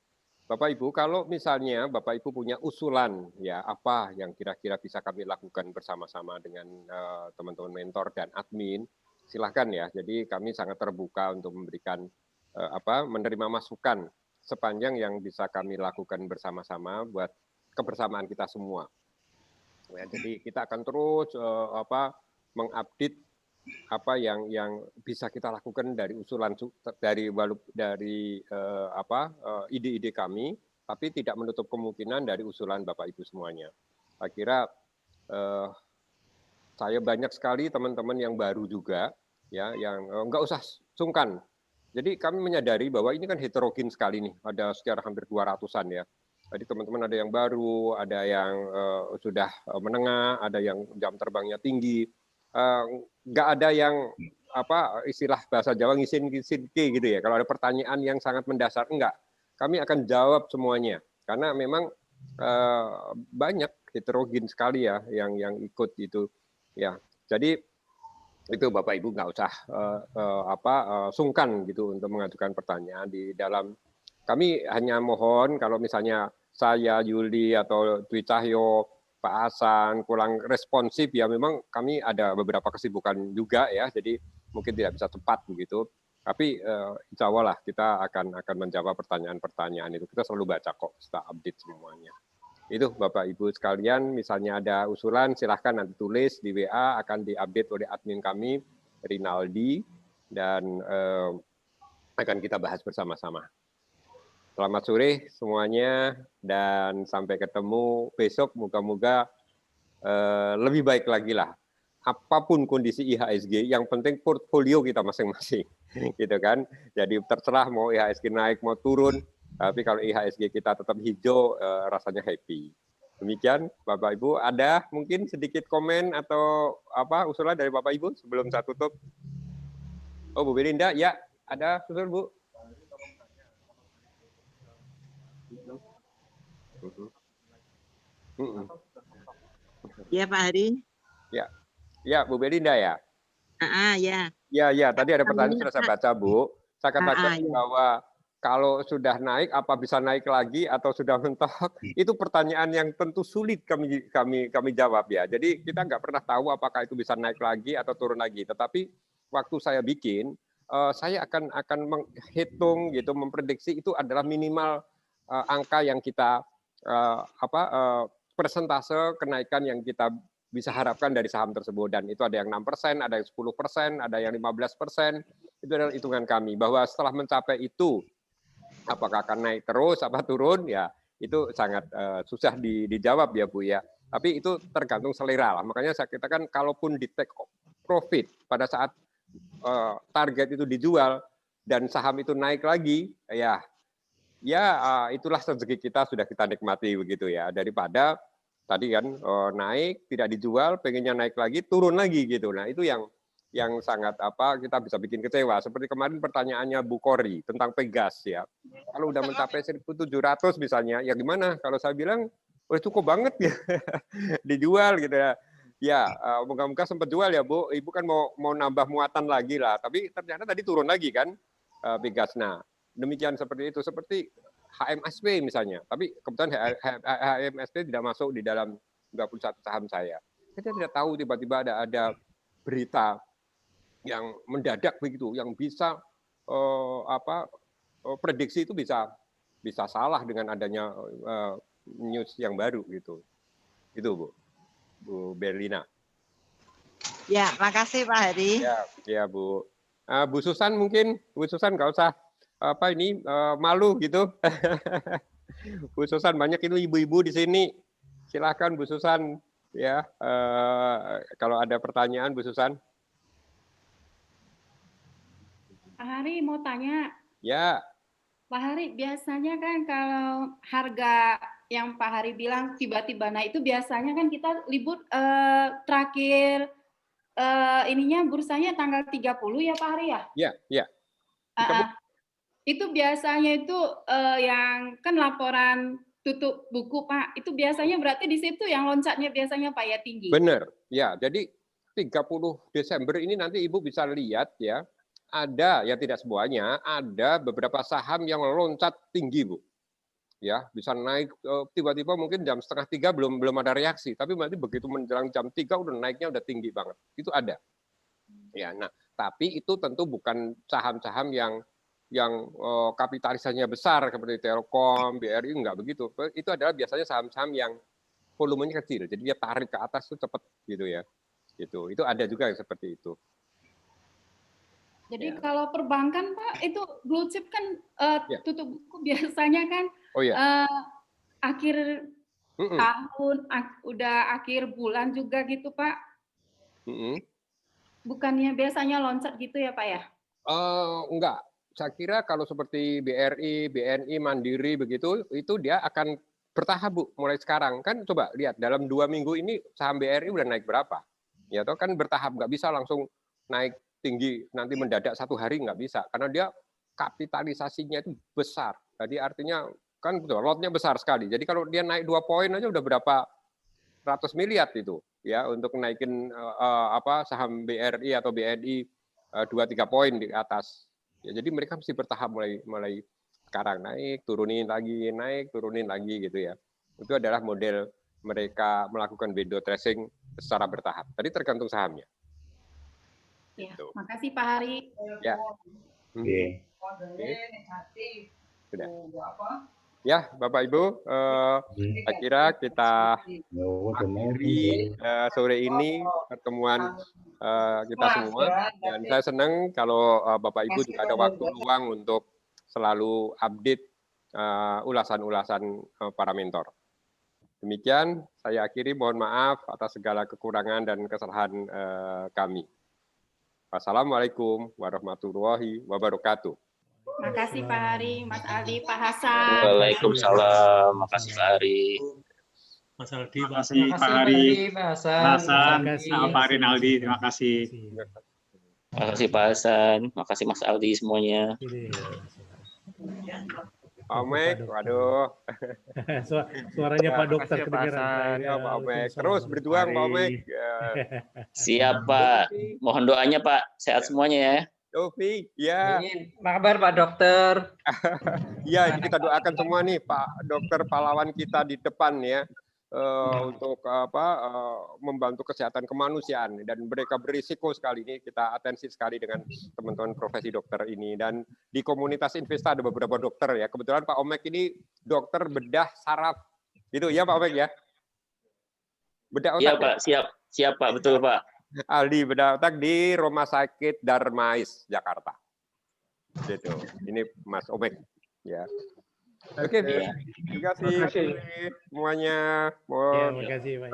Bapak Ibu, kalau misalnya Bapak Ibu punya usulan ya apa yang kira-kira bisa kami lakukan bersama-sama dengan teman-teman mentor dan admin, silahkan ya. Jadi kami sangat terbuka untuk memberikan menerima masukan sepanjang yang bisa kami lakukan bersama-sama buat kebersamaan kita semua. Ya, jadi kita akan terus mengupdate apa yang bisa kita lakukan dari usulan dari ide-ide kami, tapi tidak menutup kemungkinan dari usulan Bapak Ibu semuanya. Saya kira saya banyak sekali teman-teman yang baru juga ya, yang nggak usah sungkan. Jadi kami menyadari bahwa ini kan heterogen sekali nih, ada sekitar hampir 200-an ya. Jadi teman-teman ada yang baru, ada yang sudah menengah, ada yang jam terbangnya tinggi. Nggak ada yang istilah bahasa Jawa ngisin-ngisin gitu ya. Kalau ada pertanyaan yang sangat mendasar, enggak. Kami akan jawab semuanya karena memang banyak heterogen sekali ya yang ikut itu ya. Jadi itu Bapak Ibu nggak usah sungkan gitu untuk mengajukan pertanyaan di dalam. Kami hanya mohon kalau misalnya saya, Yuli atau Dwi Cahyo, Pak Hasan kurang responsif ya, memang kami ada beberapa kesibukan juga ya, jadi mungkin tidak bisa cepat begitu. Tapi insya Allah lah kita akan menjawab pertanyaan-pertanyaan itu. Kita selalu baca kok, kita update semuanya. Itu Bapak Ibu sekalian, misalnya ada usulan silahkan nanti tulis di WA, akan diupdate oleh admin kami Rinaldi, dan akan kita bahas bersama-sama. Selamat sore semuanya, dan sampai ketemu besok. Moga-moga lebih baik lagi lah. Apapun kondisi IHSG, yang penting portfolio kita masing-masing, gitu kan. Jadi terserah mau IHSG naik mau turun, tapi kalau IHSG kita tetap hijau, rasanya happy. Demikian, Bapak Ibu. Ada mungkin sedikit komen atau usulan dari Bapak Ibu sebelum saya tutup? Oh, Bu Belinda, ya ada usul Bu. Ya Pak Hari. Ya Bu Belinda ya. Ya. Ya, tadi ada pertanyaan sudah saya baca Bu. Saya katakan bahwa kalau sudah naik, apa bisa naik lagi atau sudah mentok? Itu pertanyaan yang tentu sulit kami jawab ya. Jadi kita nggak pernah tahu apakah itu bisa naik lagi atau turun lagi. Tetapi waktu saya bikin, saya akan menghitung gitu, memprediksi itu adalah minimal angka yang kita persentase kenaikan yang kita bisa harapkan dari saham tersebut, dan itu ada yang 6%, ada yang 10%, ada yang 15%. Itu adalah hitungan kami bahwa setelah mencapai itu apakah akan naik terus apa turun, ya itu sangat susah dijawab ya Bu ya. Tapi itu tergantung selera lah. Makanya saya katakan kalaupun di take profit pada saat target itu dijual dan saham itu naik lagi, ya itulah rezeki kita, sudah kita nikmati begitu ya, daripada tadi kan naik tidak dijual, pengennya naik lagi turun lagi gitu. Nah itu yang sangat kita bisa bikin kecewa. Seperti kemarin pertanyaannya Bu Kori tentang Pegas ya, kalau udah mencapai 1.700 misalnya, ya gimana? Kalau saya bilang, oh cukup banget ya dijual gitu ya. Ya, moga-moga sempat jual ya Bu. Ibu kan mau nambah muatan lagi lah, tapi ternyata tadi turun lagi kan Pegas. Nah, demikian seperti itu, seperti HMSP misalnya. Tapi kebetulan HMSP tidak masuk di dalam 21 saham saya. Saya tidak tahu tiba-tiba ada berita yang mendadak begitu, yang bisa prediksi itu bisa salah dengan adanya news yang baru gitu. Itu Bu Berlina. Ya, makasih Pak Hari. Ya Bu. Bu Susan mungkin, Bu Susan nggak usah malu gitu. Bu Susan, banyak itu ibu-ibu di sini. Silahkan Bu Susan ya. Kalau ada pertanyaan Bu Susan. Pak Hari mau tanya. Ya. Pak Hari, biasanya kan kalau harga yang Pak Hari bilang tiba-tiba naik itu biasanya kan kita libur terakhir ininya bursanya tanggal 30 ya Pak Hari ya? Iya. Itu biasanya itu yang kan laporan tutup buku Pak, itu biasanya berarti di situ yang loncatnya biasanya Pak ya tinggi. Benar. Ya, jadi 30 Desember ini nanti Ibu bisa lihat ya. Ada, ya tidak semuanya, ada beberapa saham yang loncat tinggi, Bu. Ya, bisa naik tiba-tiba mungkin jam 2:30 belum ada reaksi, tapi nanti begitu menjelang jam 3 udah naiknya udah tinggi banget. Itu ada. Ya, nah, tapi itu tentu bukan saham-saham yang kapitalisasinya besar seperti Telkom, BRI, enggak begitu. Itu adalah biasanya saham-saham yang volumenya kecil, jadi dia tarik ke atas itu cepat gitu ya. Gitu. Itu ada juga yang seperti itu. Jadi kalau perbankan Pak itu blue chip kan tutup buku biasanya kan akhir tahun, udah akhir bulan juga gitu Pak. Bukannya biasanya loncat gitu ya Pak ya? Enggak. Saya kira kalau seperti BRI, BNI, Mandiri begitu, itu dia akan bertahap Bu mulai sekarang. Kan coba lihat dalam 2 minggu ini saham BRI udah naik berapa? Ya toh kan bertahap, nggak bisa langsung naik tinggi nanti mendadak 1 hari, nggak bisa karena dia kapitalisasinya itu besar. Jadi artinya kan lotnya besar sekali. Jadi kalau dia naik 2 poin aja udah berapa ratus miliar itu ya untuk naikin saham BRI atau BNI 2-3 poin di atas. Ya, jadi mereka mesti bertahap mulai sekarang naik, turunin lagi, naik, turunin lagi gitu ya. Itu adalah model mereka melakukan window tracing secara bertahap. Tadi tergantung sahamnya. Ya, makasih Pak Hari. Ya. Sudah. Ya, Bapak Ibu, saya kira kita akhiri sore ini pertemuan kita semua. Dan saya senang kalau Bapak Ibu juga ada waktu luang untuk selalu update ulasan-ulasan para mentor. Demikian, saya akhiri. Mohon maaf atas segala kekurangan dan kesalahan kami. Wassalamualaikum warahmatullahi wabarakatuh. Makasih Pak Hari, Mas Aldi, Pak Hasan. Waalaikumsalam, makasih Pak Hari. Mas Aldi, makasih Pak Hari. Pak Hasan, Pak Hari, Aldi, terima kasih. Makasih Pak Hasan, makasih Mas Aldi semuanya. Pak Mek, waduh. Suaranya Pak Dokter kedengaran. Ya, Pak Mek. Terus berjuang Pak Mek. Siap Pak. Mohon doanya Pak, sehat semuanya ya. Taufik, ya. Apa kabar Pak Dokter? Iya, kita doakan semua nih Pak Dokter pahlawan kita di depan ya. Untuk membantu kesehatan kemanusiaan dan mereka berisiko sekali ini, kita atensi sekali dengan teman-teman profesi dokter ini. Dan di komunitas Investa ada beberapa dokter ya, kebetulan Pak Omek ini dokter bedah saraf gitu ya Pak Omek ya, bedah otak. Iya Pak, siap Pak, betul Pak. Aldi bedah otak di Rumah Sakit Darmais Jakarta gitu. Ini Mas Omek ya. Oke, terima kasih semuanya. Terima kasih Pak.